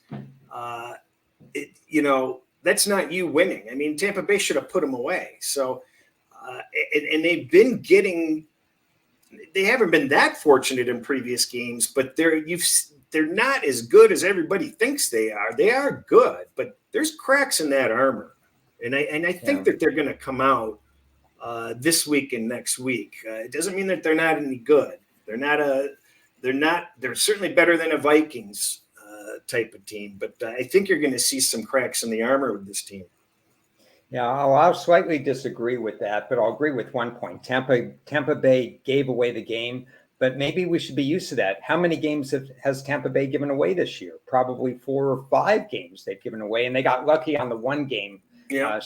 Speaker 1: that's not you winning. I mean, Tampa Bay should have put them away. So, and they've been getting. They haven't been that fortunate in previous games, but they're not as good as everybody thinks they are. They are good, but there's cracks in that armor, and I think that they're going to come out this week and next week. It doesn't mean that they're not any good. They're certainly better than a Vikings type of team, but I think you're going to see some cracks in the armor with this team.
Speaker 2: Yeah, I'll slightly disagree with that, but I'll agree with one point. Tampa Bay gave away the game, but maybe we should be used to that. How many games has Tampa Bay given away this year? Probably 4 or 5 games they've given away, and they got lucky on the 1 game.
Speaker 1: Yeah.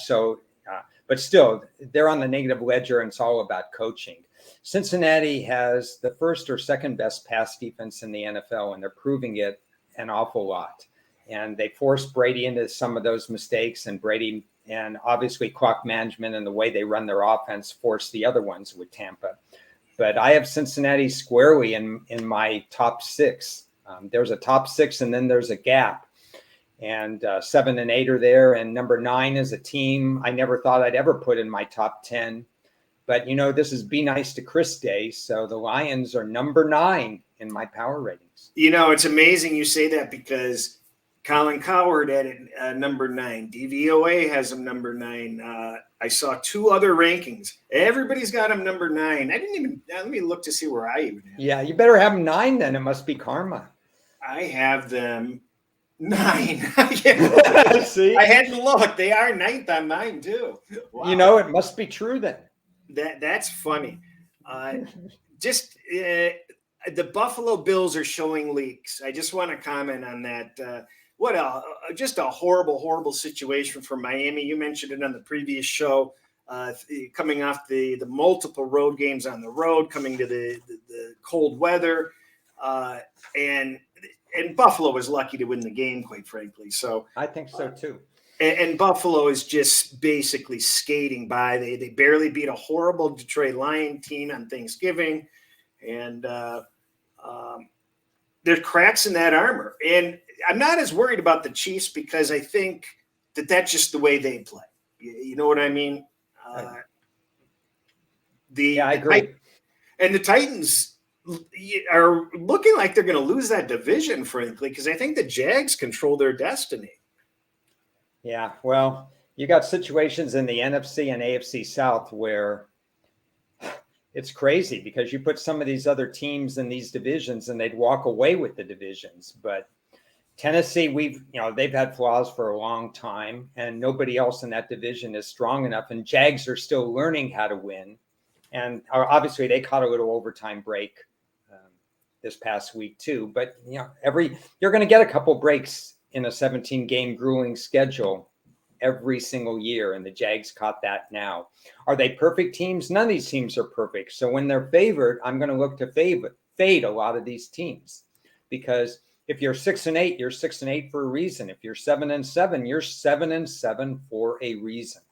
Speaker 2: But still, they're on the negative ledger, and it's all about coaching. Cincinnati has the first or second best pass defense in the NFL, and they're proving it an awful lot. And they forced Brady into some of those mistakes, and Brady and obviously clock management and the way they run their offense forced the other ones with Tampa. But I have Cincinnati squarely in my top 6. There's a top 6, and then there's a gap. And 7 and 8 are there. And number 9 is a team I never thought I'd ever put in my top 10. But, this is Be Nice to Cris Day. So the Lions are number 9 in my power ratings.
Speaker 1: It's amazing you say that because Colin Cowherd at number 9. DVOA has him number 9. I saw 2 other rankings. Everybody's got him number 9. Let me look to see where I even have.
Speaker 2: Yeah, you better have him 9 then. It must be karma.
Speaker 1: I have them 9.
Speaker 2: See?
Speaker 1: I hadn't looked. They are 9th on mine too.
Speaker 2: Wow. It must be true then.
Speaker 1: That's funny. The Buffalo Bills are showing leaks. I just want to comment on that. Just a horrible, horrible situation for Miami. You mentioned it on the previous show, coming off the multiple road games on the road, coming to the cold weather. And and Buffalo was lucky to win the game, quite frankly. So
Speaker 2: I think so too.
Speaker 1: And Buffalo is just basically skating by. They barely beat a horrible Detroit Lion team on Thanksgiving, and there's cracks in that armor. And I'm not as worried about the Chiefs because I think that that's just the way they play. You know what I mean?
Speaker 2: I agree.
Speaker 1: And the Titans are looking like they're going to lose that division, frankly, because I think the Jags control their destiny.
Speaker 2: Yeah, well, you got situations in the NFC and AFC South where it's crazy because you put some of these other teams in these divisions and they'd walk away with the divisions. But Tennessee, they've had flaws for a long time and nobody else in that division is strong enough. And Jags are still learning how to win. And obviously they caught a little overtime break this past week too. But, you're going to get a couple breaks in a 17-game grueling schedule every single year, and the Jags caught that now. Are they perfect teams? None of these teams are perfect. So when they're favored, I'm going to look to fade a lot of these teams, because if you're 6-8, you're 6-8 for a reason. If you're 7-7, you're 7-7 for a reason.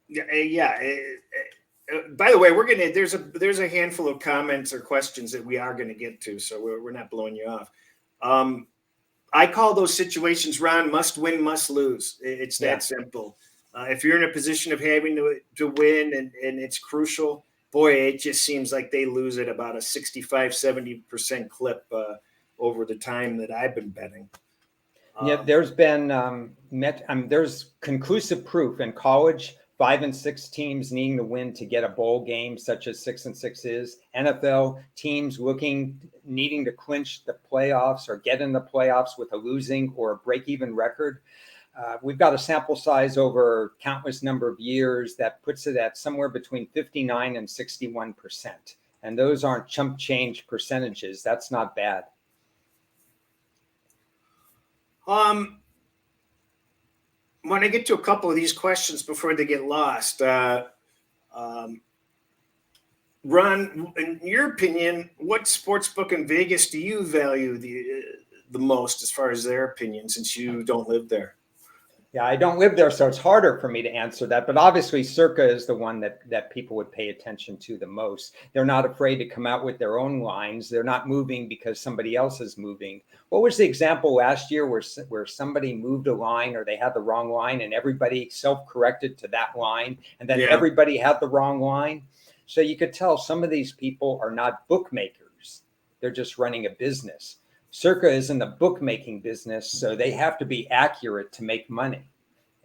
Speaker 1: Yeah. By the way, there's a handful of comments or questions that we are going to get to, so we're not blowing you off. I call those situations, Ron, must win, must lose. It's that simple. If you're in a position of having to win and it's crucial, boy, it just seems like they lose at about a 65-70% clip over the time that I've been betting.
Speaker 2: There's been there's conclusive proof in college. 5 and 6 teams needing to win to get a bowl game, such as 6 and 6 is. NFL teams needing to clinch the playoffs or get in the playoffs with a losing or a break-even record. We've got a sample size over countless number of years that puts it at somewhere between 59 and 61%. And those aren't chump change percentages. That's not bad.
Speaker 1: When I get to a couple of these questions before they get lost, Ron, in your opinion, what sportsbook in Vegas do you value the most as far as their opinion, since you don't live there?
Speaker 2: Yeah, I don't live there, so it's harder for me to answer that. But obviously, Circa is the one that people would pay attention to the most. They're not afraid to come out with their own lines. They're not moving because somebody else is moving. What was the example last year where somebody moved a line or they had the wrong line and everybody self-corrected to that line and then everybody had the wrong line? So you could tell some of these people are not bookmakers. They're just running a business. Circa is in the bookmaking business, so they have to be accurate to make money.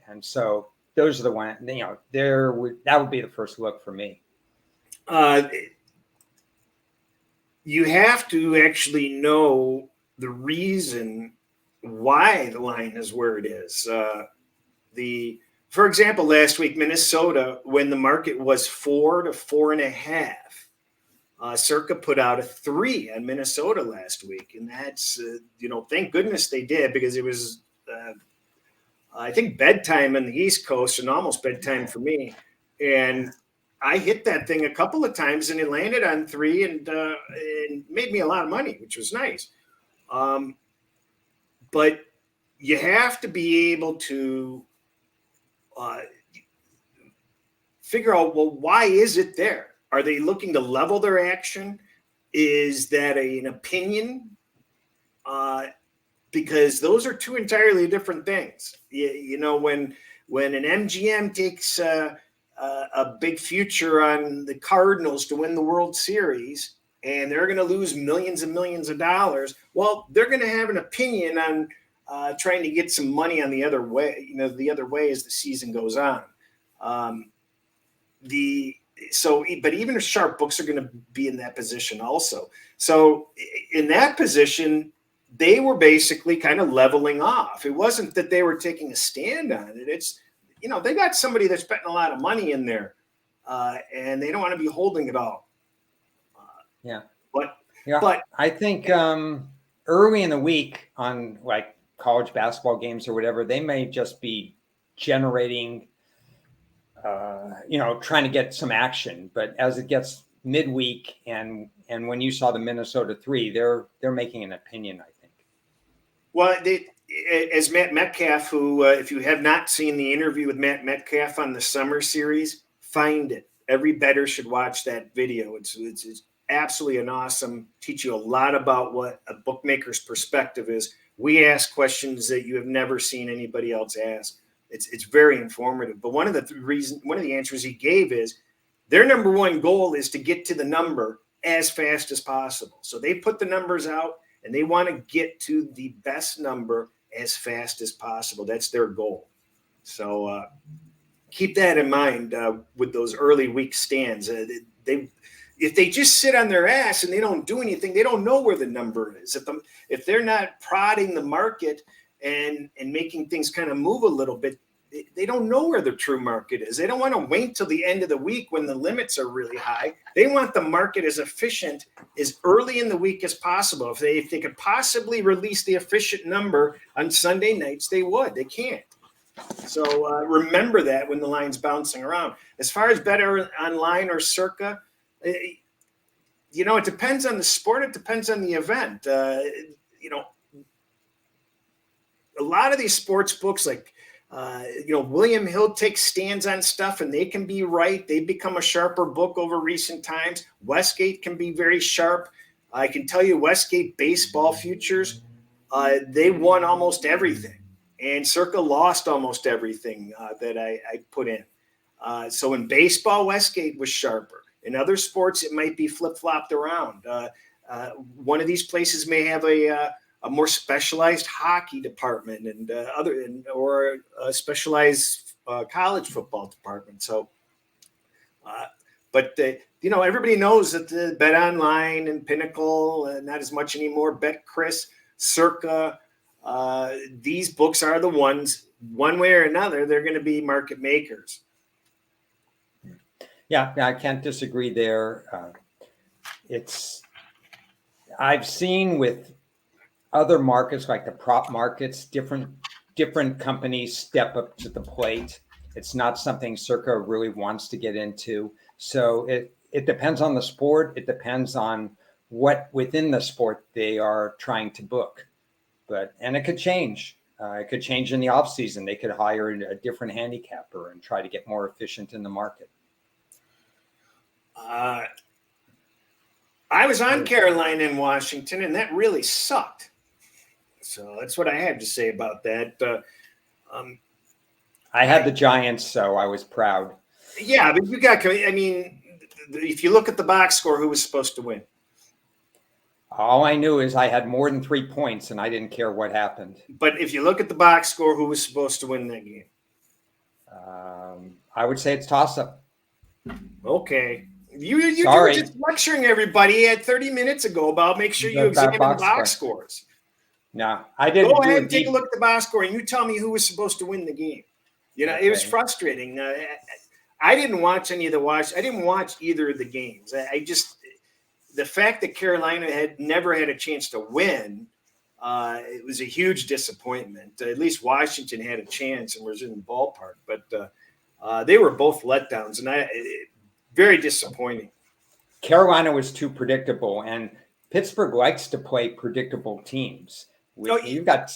Speaker 2: And so those are the ones, that would be the first look for me.
Speaker 1: You have to actually know the reason why the line is where it is. For example, last week, Minnesota, when the market was 4 to 4.5, Circa put out a 3 on Minnesota last week. And that's, thank goodness they did, because it was, I think, bedtime on the East Coast and almost bedtime for me. And I hit that thing a couple of times and it landed on 3 and made me a lot of money, which was nice. But you have to be able to figure out, well, why is it there? Are they looking to level their action? Is that an opinion? Because those are two entirely different things. When an MGM takes a big future on the Cardinals to win the World Series and they're going to lose millions and millions of dollars, well, they're going to have an opinion on trying to get some money on the other way, the other way as the season goes on. But even sharp books are going to be in that position also. So in that position, they were basically kind of leveling off. It wasn't that they were taking a stand on it. It's, they got somebody that's betting a lot of money in there, and they don't want to be holding it all.
Speaker 2: But I think early in the week on like college basketball games or whatever, they may just be generating trying to get some action. But as it gets midweek and when you saw the Minnesota 3, they're making an opinion, I think.
Speaker 1: Well, as Matt Metcalf, who, if you have not seen the interview with Matt Metcalf on the summer series, find it. Every bettor should watch that video. It's absolutely an awesome, teach you a lot about what a bookmaker's perspective is. We ask questions that you have never seen anybody else ask. It's very informative. But one of the answers he gave is their number one goal is to get to the number as fast as possible. So they put the numbers out and they want to get to the best number as fast as possible. That's their goal. So keep that in mind with those early week stands. If they just sit on their ass and they don't do anything, they don't know where the number is. If they're not prodding the market and making things kind of move a little bit, they don't know where the true market is. They don't want to wait till the end of the week when the limits are really high. They want the market as efficient as early in the week as possible. If they could possibly release the efficient number on Sunday nights, they would. They can't. So remember that when the line's bouncing around. As far as better online or circa, it depends on the sport. It depends on the event. A lot of these sports books, like William Hill takes stands on stuff and they can be right. They become a sharper book over recent times. Westgate can be very sharp. I can tell you Westgate baseball futures, they won almost everything. And Circa lost almost everything that I put in. So in baseball, Westgate was sharper. In other sports, it might be flip-flopped around. One of these places may have a more specialized hockey department or a specialized college football department. So, but everybody knows that the Bet Online and Pinnacle, not as much anymore. Bet Cris, Circa, these books are the ones. One way or another, they're going to be market makers.
Speaker 2: Yeah, I can't disagree there. I've seen with other markets like the prop markets, different companies step up to the plate. It's not something Circa really wants to get into. So it depends on the sport. It depends on what within the sport they are trying to book. And it could change. It could change in the off season. They could hire a different handicapper and try to get more efficient in the market.
Speaker 1: I was on Carolina and Washington, and that really sucked. So that's what I have to say about that.
Speaker 2: I had the Giants, so I was proud.
Speaker 1: Yeah, but if you look at the box score, who was supposed to win?
Speaker 2: All I knew is I had more than 3 points, and I didn't care what happened.
Speaker 1: But if you look at the box score, who was supposed to win that game?
Speaker 2: I would say it's toss-up.
Speaker 1: Okay. You were just lecturing everybody 30 minutes ago about make sure you examine the box scores.
Speaker 2: No, I didn't.
Speaker 1: Go ahead and take a look at the box score, and you tell me who was supposed to win the game. It was frustrating. I didn't watch any of the I didn't watch either of the games. The fact that Carolina had never had a chance to win, it was a huge disappointment. At least Washington had a chance and was in the ballpark, but they were both letdowns, and very disappointing.
Speaker 2: Carolina was too predictable, and Pittsburgh likes to play predictable teams. You've got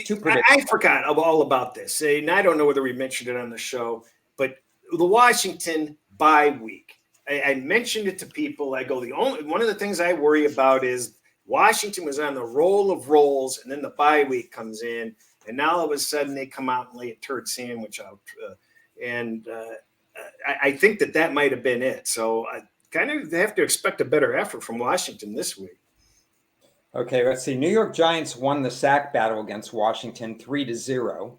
Speaker 2: too predictable.
Speaker 1: I forgot all about this, and I don't know whether we mentioned it on the show, but the Washington bye week. I mentioned it to people. I go, one of the things I worry about is Washington was on the roll of rolls, and then the bye week comes in, and now all of a sudden they come out and lay a turd sandwich out. I think that might have been it. So I kind of have to expect a better effort from Washington this week.
Speaker 2: Okay, let's see. New York Giants won the sack battle against Washington 3-0.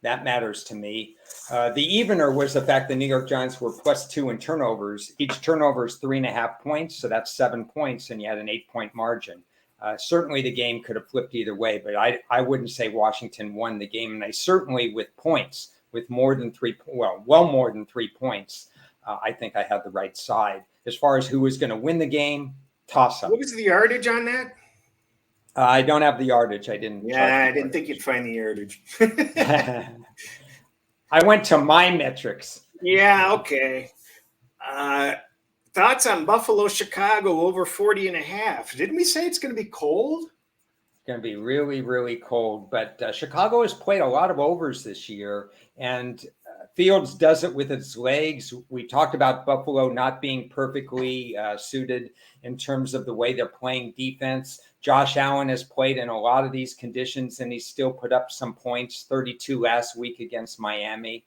Speaker 2: That matters to me. The evener was the fact the New York Giants were +2 in turnovers. Each turnover is 3.5 points, so that's 7 points, and you had an 8-point margin. Certainly the game could have flipped either way, but I wouldn't say Washington won the game, and I certainly with points, with more than more than 3 points, I think I had the right side. As far as who was going to win the game, toss-up.
Speaker 1: What was the yardage on that?
Speaker 2: I don't have the yardage. I didn't.
Speaker 1: Yeah, I didn't think you'd find the yardage.
Speaker 2: I went to my metrics.
Speaker 1: Yeah, okay. Thoughts on Buffalo, Chicago over 40.5? Didn't we say it's going to be cold?
Speaker 2: going to be really, really cold. But Chicago has played a lot of overs this year, and Fields does it with its legs. We talked about Buffalo not being perfectly suited in terms of the way they're playing defense. Josh Allen has played in a lot of these conditions, and he still put up some points, 32 last week against Miami.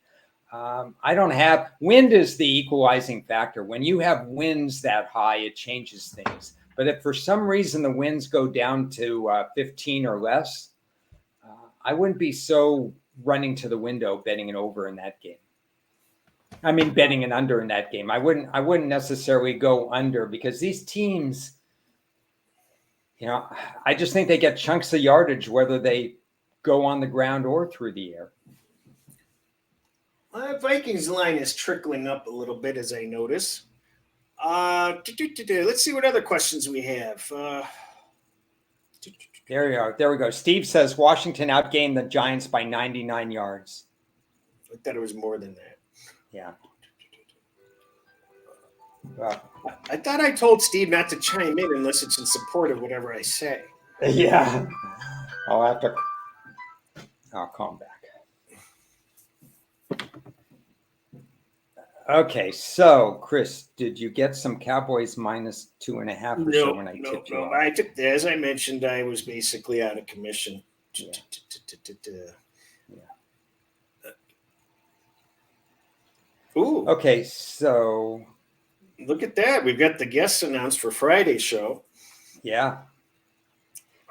Speaker 2: I don't have wind is the equalizing factor. When you have winds that high, it changes things. But if for some reason the winds go down to 15 or less, I wouldn't be so running to the window betting an over in that game. I mean, betting an under in that game. I wouldn't necessarily go under because these teams, I just think they get chunks of yardage whether they go on the ground or through the air.
Speaker 1: Vikings line is trickling up a little bit as I notice. Let's see what other questions we have.
Speaker 2: There we go. There we go. Steve says Washington outgained the Giants by 99 yards.
Speaker 1: I thought it was more than that.
Speaker 2: Yeah.
Speaker 1: I thought I told Steve not to chime in unless it's in support of whatever I say.
Speaker 2: Yeah. I'll call him back. Okay, so Chris, did you get some Cowboys minus 2.5 or so when I tipped you off?
Speaker 1: I took, as I mentioned, I was basically out of commission.
Speaker 2: Yeah.
Speaker 1: Ooh.
Speaker 2: Okay, so
Speaker 1: look at that. We've got the guests announced for Friday's show.
Speaker 2: Yeah.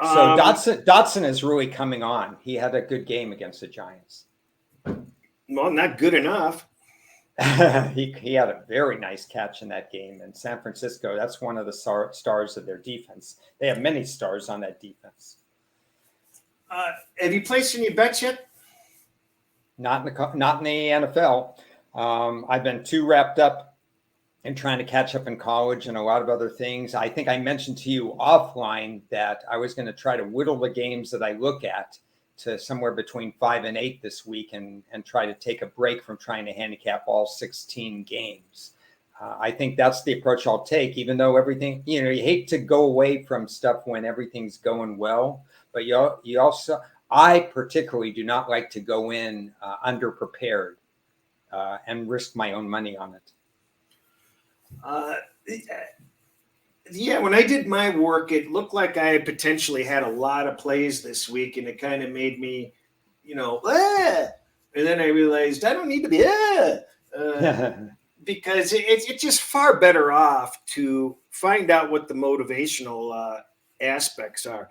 Speaker 2: So Dotson is really coming on. He had a good game against the Giants.
Speaker 1: Well, not good enough.
Speaker 2: he had a very nice catch in that game. And San Francisco, that's one of the stars of their defense. They have many stars on that defense.
Speaker 1: Have you placed any bets yet?
Speaker 2: Not in the NFL. I've been too wrapped up in trying to catch up in college and a lot of other things. I think I mentioned to you offline that I was going to try to whittle the games that I look at to somewhere between 5 and 8 this week and try to take a break from trying to handicap all 16 games. I think that's the approach I'll take, even though everything, you hate to go away from stuff when everything's going well, but you also, I particularly do not like to go in underprepared and risk my own money on it.
Speaker 1: Yeah, when I did my work, it looked like I potentially had a lot of plays this week, and it kind of made me, and then I realized I don't need to be, because it's just far better off to find out what the motivational aspects are.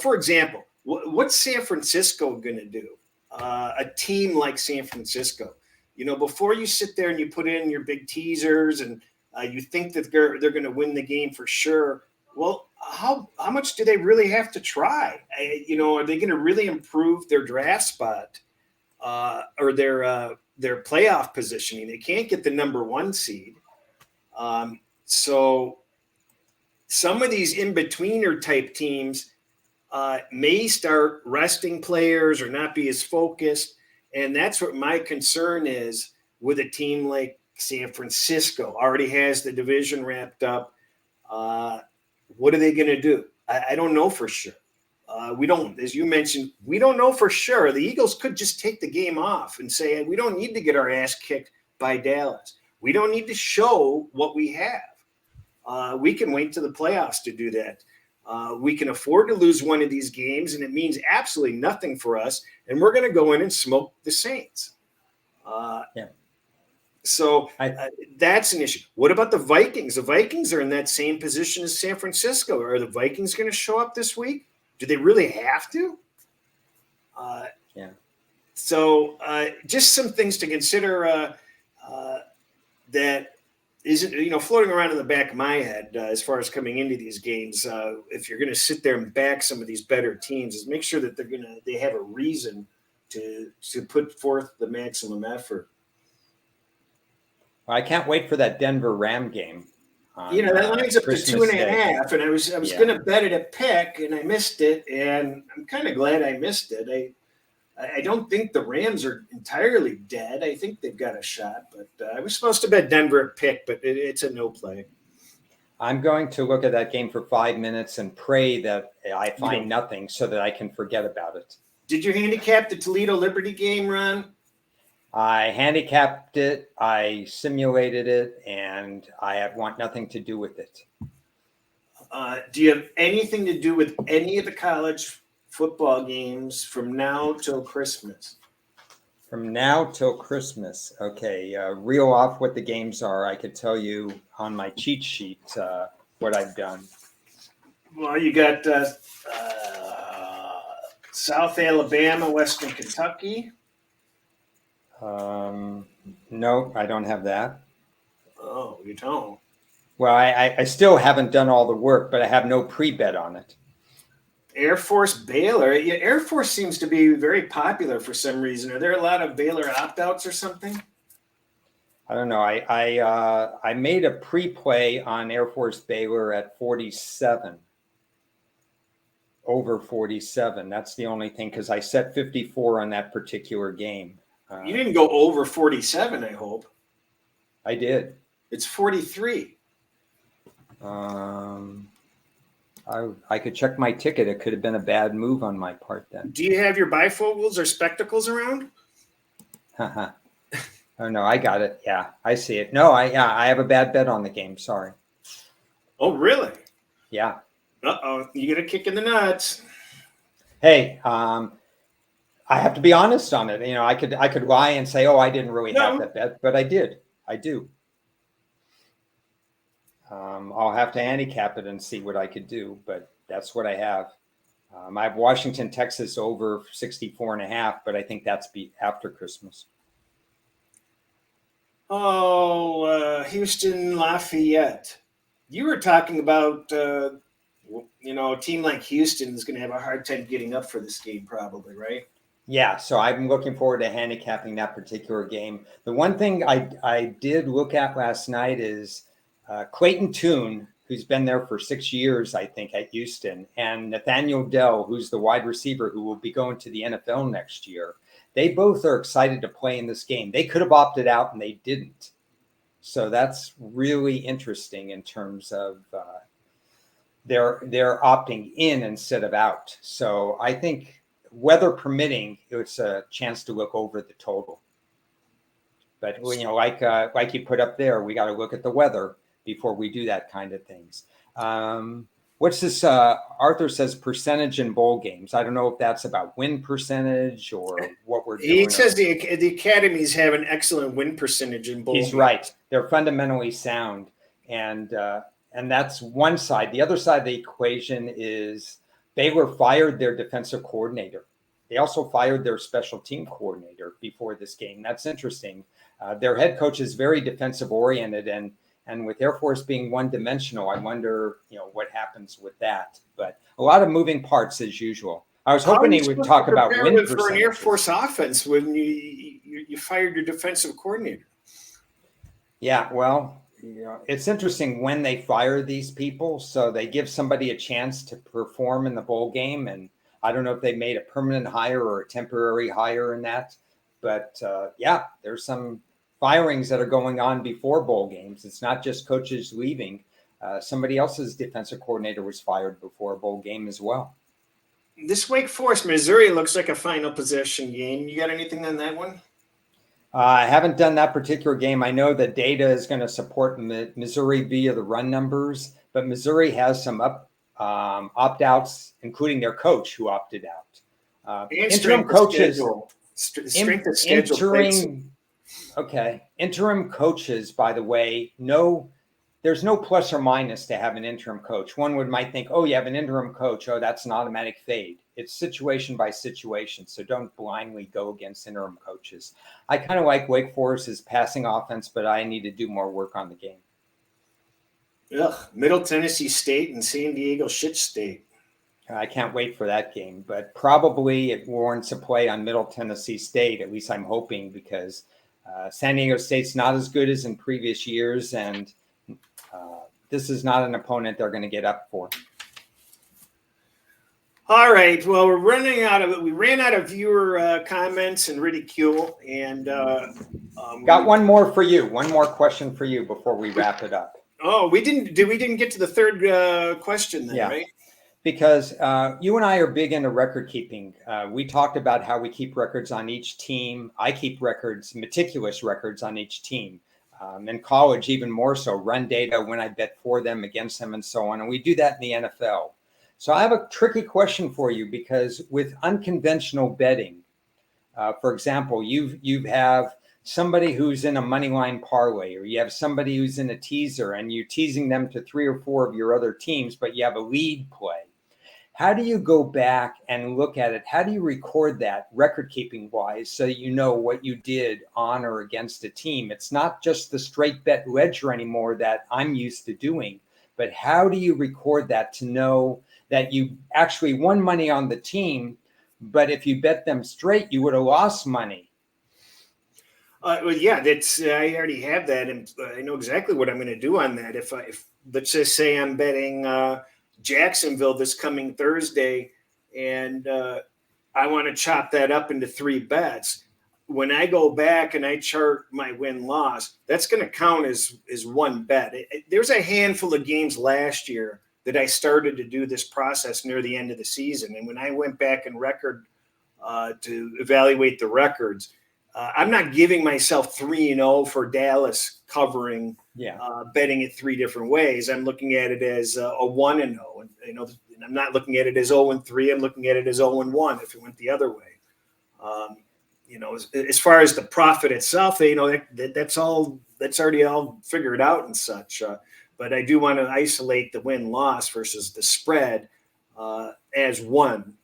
Speaker 1: For example, what's San Francisco going to do? A team like San Francisco, before you sit there and you put in your big teasers and you think that they're going to win the game for sure. Well, how much do they really have to try? Are they going to really improve their draft spot or their playoff positioning? They can't get the number 1 seed. So some of these in-betweener type teams may start resting players or not be as focused. And that's what my concern is with a team like San Francisco. Already has the division wrapped up. What are they going to do? I don't know for sure. We don't, as you mentioned, we don't know for sure. The Eagles could just take the game off and say, we don't need to get our ass kicked by Dallas. We don't need to show what we have. We can wait to the playoffs to do that. We can afford to lose one of these games, and it means absolutely nothing for us. And we're going to go in and smoke the Saints. So that's an issue. What about the Vikings? The Vikings are in that same position as San Francisco. Are the Vikings going to show up this week? Do they really have to? So just some things to consider that isn't, floating around in the back of my head as far as coming into these games. If you're going to sit there and back some of these better teams, is make sure that they have a reason to put forth the maximum effort.
Speaker 2: I can't wait for that Denver Ram game.
Speaker 1: That line's up to 2.5, and I was going to bet it a pick, and I missed it, and I'm kind of glad I missed it. I don't think the Rams are entirely dead. I think they've got a shot, but I was supposed to bet Denver a pick, but it's a no play.
Speaker 2: I'm going to look at that game for 5 minutes and pray that I find nothing so that I can forget about it.
Speaker 1: Did you handicap the Toledo Liberty game, Ron?
Speaker 2: I handicapped it, I simulated it, and I want nothing to do with it.
Speaker 1: Do you have anything to do with any of the college football games from now till Christmas?
Speaker 2: From now till Christmas. Okay, reel off what the games are. I could tell you on my cheat sheet what I've done.
Speaker 1: Well, you got South Alabama, Western Kentucky.
Speaker 2: No, I don't have that.
Speaker 1: Oh, you don't?
Speaker 2: Well, I still haven't done all the work, but I have no pre-bet on it.
Speaker 1: Air Force Baylor. Yeah, Air Force seems to be very popular for some reason. Are there a lot of Baylor opt-outs or something?
Speaker 2: I don't know. I made a pre-play on Air Force Baylor at 47. Over 47. That's the only thing, because I set 54 on that particular game.
Speaker 1: You didn't go over 47, I hope.
Speaker 2: I did.
Speaker 1: It's 43.
Speaker 2: I could check my ticket. It could have been a bad move on my part then.
Speaker 1: Do you have your bifocals or spectacles around?
Speaker 2: Oh no, I got it. Yeah, I see it. No, I have a bad bet on the game. Sorry.
Speaker 1: Oh, really?
Speaker 2: Yeah.
Speaker 1: Uh-oh, you get a kick in the nuts.
Speaker 2: Hey, I have to be honest on it. You know, I could lie and say, oh, I didn't really have that bet, but I did. I do. I'll have to handicap it and see what I could do, but that's what I have. I have Washington, Texas over 64.5, but I think that's after Christmas.
Speaker 1: Oh, Houston, Lafayette. You were talking about, a team like Houston is going to have a hard time getting up for this game probably, right?
Speaker 2: Yeah, so I'm looking forward to handicapping that particular game. The one thing I did look at last night is Clayton Tune, who's been there for 6 years, I think, at Houston, and Nathaniel Dell, who's the wide receiver who will be going to the NFL next year. They both are excited to play in this game. They could have opted out and they didn't. So that's really interesting in terms of they're opting in instead of out. So I think, weather permitting, it's a chance to look over the total. But like you put up there, we got to look at the weather before we do that kind of things. What's this? Arthur says percentage in bowl games. I don't know if that's about win percentage or what we're doing.
Speaker 1: He says the academies have an excellent win percentage in bowl games.
Speaker 2: He's right. They're fundamentally sound. And that's one side. The other side of the equation is Baylor fired their defensive coordinator. They also fired their special team coordinator before this game. That's interesting. Their head coach is very defensive oriented, and with Air Force being one-dimensional, I wonder, what happens with that. But a lot of moving parts as usual. I was hoping he would talk about win percentages.
Speaker 1: For an Air Force offense when you fired your defensive coordinator.
Speaker 2: Yeah, well, it's interesting when they fire these people. So they give somebody a chance to perform in the bowl game, and I don't know if they made a permanent hire or a temporary hire in that. But there's some firings that are going on before bowl games. It's not just coaches leaving. Somebody else's defensive coordinator was fired before a bowl game as well.
Speaker 1: This Wake Forest, Missouri looks like a final possession game. You got anything on that one?
Speaker 2: I haven't done that particular game. I know the data is going to support Missouri via the run numbers, but Missouri has some opt-outs, including their coach who opted out. Interim coaches.
Speaker 1: Strength of schedule.
Speaker 2: Interim coaches, by the way, there's no plus or minus to have an interim coach. One might think, oh, you have an interim coach. Oh, that's an automatic fade. It's situation by situation. So don't blindly go against interim coaches. I kind of like Wake Forest's passing offense, but I need to do more work on the game.
Speaker 1: Middle Tennessee State and San Diego Shit State.
Speaker 2: I can't wait for that game, but probably it warrants a play on Middle Tennessee State. At least I'm hoping, because San Diego State's not as good as in previous years, and this is not an opponent they're going to get up for.
Speaker 1: All right. Well, we ran out of viewer comments and ridicule, and
Speaker 2: got one more for you. One more question for you before we wrap it up.
Speaker 1: Oh, we didn't get to the third question then,
Speaker 2: Yeah.
Speaker 1: right?
Speaker 2: Because you and I are big into record keeping. We talked about how we keep records on each team. I keep records, meticulous records on each team. In college, even more so, run data, when I bet for them, against them, and so on. And we do that in the NFL. So I have a tricky question for you, because with unconventional betting, for example, you have somebody who's in a money line parlay, or you have somebody who's in a teaser, and you're teasing them to 3 or 4 of your other teams, but you have a lead play. How do you go back and look at it? How do you record that record keeping wise, so you know what you did on or against a team? It's not just the straight bet ledger anymore that I'm used to doing, but how do you record that to know that you actually won money on the team, but if you bet them straight, you would have lost money?
Speaker 1: Well, yeah, that's I already have that, and I know exactly what I'm going to do on that. If let's just say I'm betting Jacksonville this coming Thursday, and I want to chop that up into 3 bets. When I go back and I chart my win loss, that's going to count as 1 bet. There's a handful of games last year that I started to do this process near the end of the season, and when I went back and to evaluate the records, I'm not giving myself 3-0 for Dallas covering,
Speaker 2: Yeah.
Speaker 1: betting it 3 different ways. I'm looking at it as a 1-0, and I'm not looking at it as 0-3. I'm looking at it as 0-1 if it went the other way. Um, as far as the profit itself, that's already all figured out and such. But I do want to isolate the win loss versus the spread as one.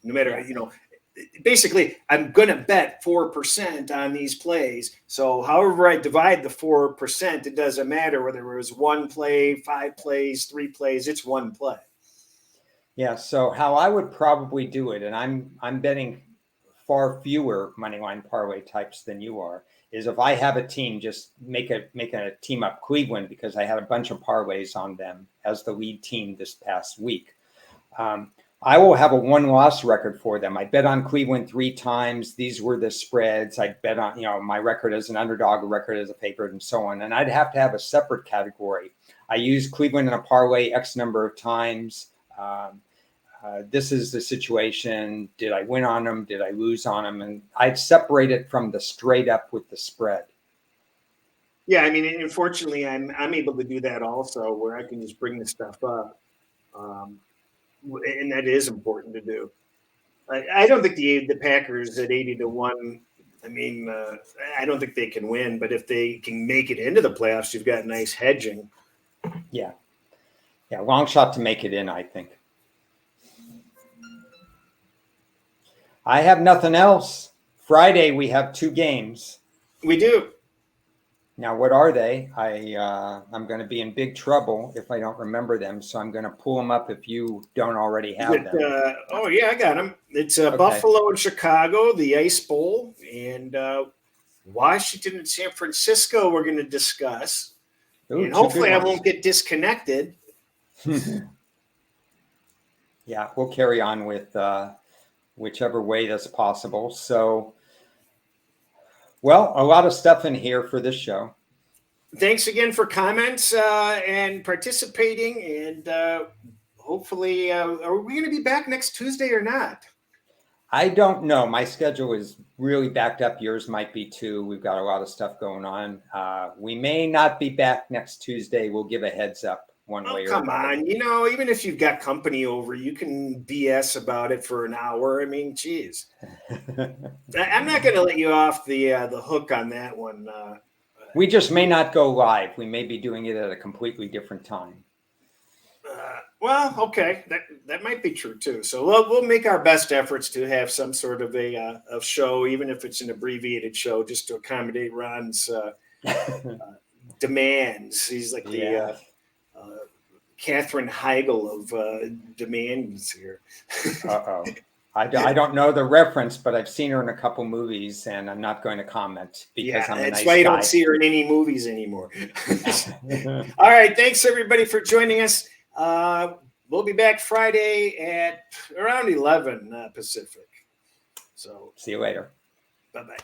Speaker 1: No matter, basically, I'm going to bet 4% on these plays. So however I divide the 4%, it doesn't matter whether it was 1 play, 5 plays, 3 plays. It's 1 play.
Speaker 2: Yeah. So how I would probably do it, and I'm betting far fewer money line parlay types than you are, is if I have a team, just make a team up Cleveland, because I had a bunch of parlays on them as the lead team this past week. I will have a 1-loss record for them. I bet on Cleveland 3 times. These were the spreads. I bet on, my record as an underdog, a record as a favorite, and so on. And I'd have to have a separate category. I use Cleveland in a parlay X number of times. This is the situation. Did I win on them? Did I lose on them? And I'd separate it from the straight up with the spread.
Speaker 1: Yeah, I mean, unfortunately, I'm able to do that also, where I can just bring the stuff up, and that is important to do. I don't think the Packers at 80-1. I mean, I don't think they can win, but if they can make it into the playoffs, you've got nice hedging.
Speaker 2: Yeah, long shot to make it in, I think. I have nothing else. Friday we have 2 games.
Speaker 1: We do.
Speaker 2: Now, what are they? I'm going to be in big trouble if I don't remember them, so I'm going to pull them up if you don't already have them.
Speaker 1: Oh yeah, I got them. It's
Speaker 2: Okay.
Speaker 1: Buffalo and Chicago, the Ice Bowl, and Washington and San Francisco. We're going to discuss,
Speaker 2: Ooh,
Speaker 1: and hopefully I
Speaker 2: ones.
Speaker 1: won't get disconnected.
Speaker 2: Yeah, we'll carry on with whichever way that's possible. So, well, a lot of stuff in here for this show.
Speaker 1: Thanks again for comments and participating, and hopefully, are we going to be back next Tuesday or not?
Speaker 2: I don't know. My schedule is really backed up. Yours might be too. We've got a lot of stuff going on. We may not be back next Tuesday. We'll give a heads up one way or another.
Speaker 1: Come on. Even if you've got company over, you can BS about it for an hour. I mean, geez. I'm not going to let you off the hook on that one.
Speaker 2: We just may not go live. We may be doing it at a completely different time.
Speaker 1: Well, okay, that might be true too. So we'll make our best efforts to have some sort of a show, even if it's an abbreviated show, just to accommodate Ron's demands. He's like the Katherine Heigl of demands here.
Speaker 2: Uh-oh. I don't know the reference, but I've seen her in a couple movies, and I'm not going to comment because I'm a nice guy.
Speaker 1: That's why you don't see her in any movies anymore. All right, thanks everybody for joining us. We'll be back Friday at around 11 Pacific. So
Speaker 2: see you later.
Speaker 1: Bye-bye.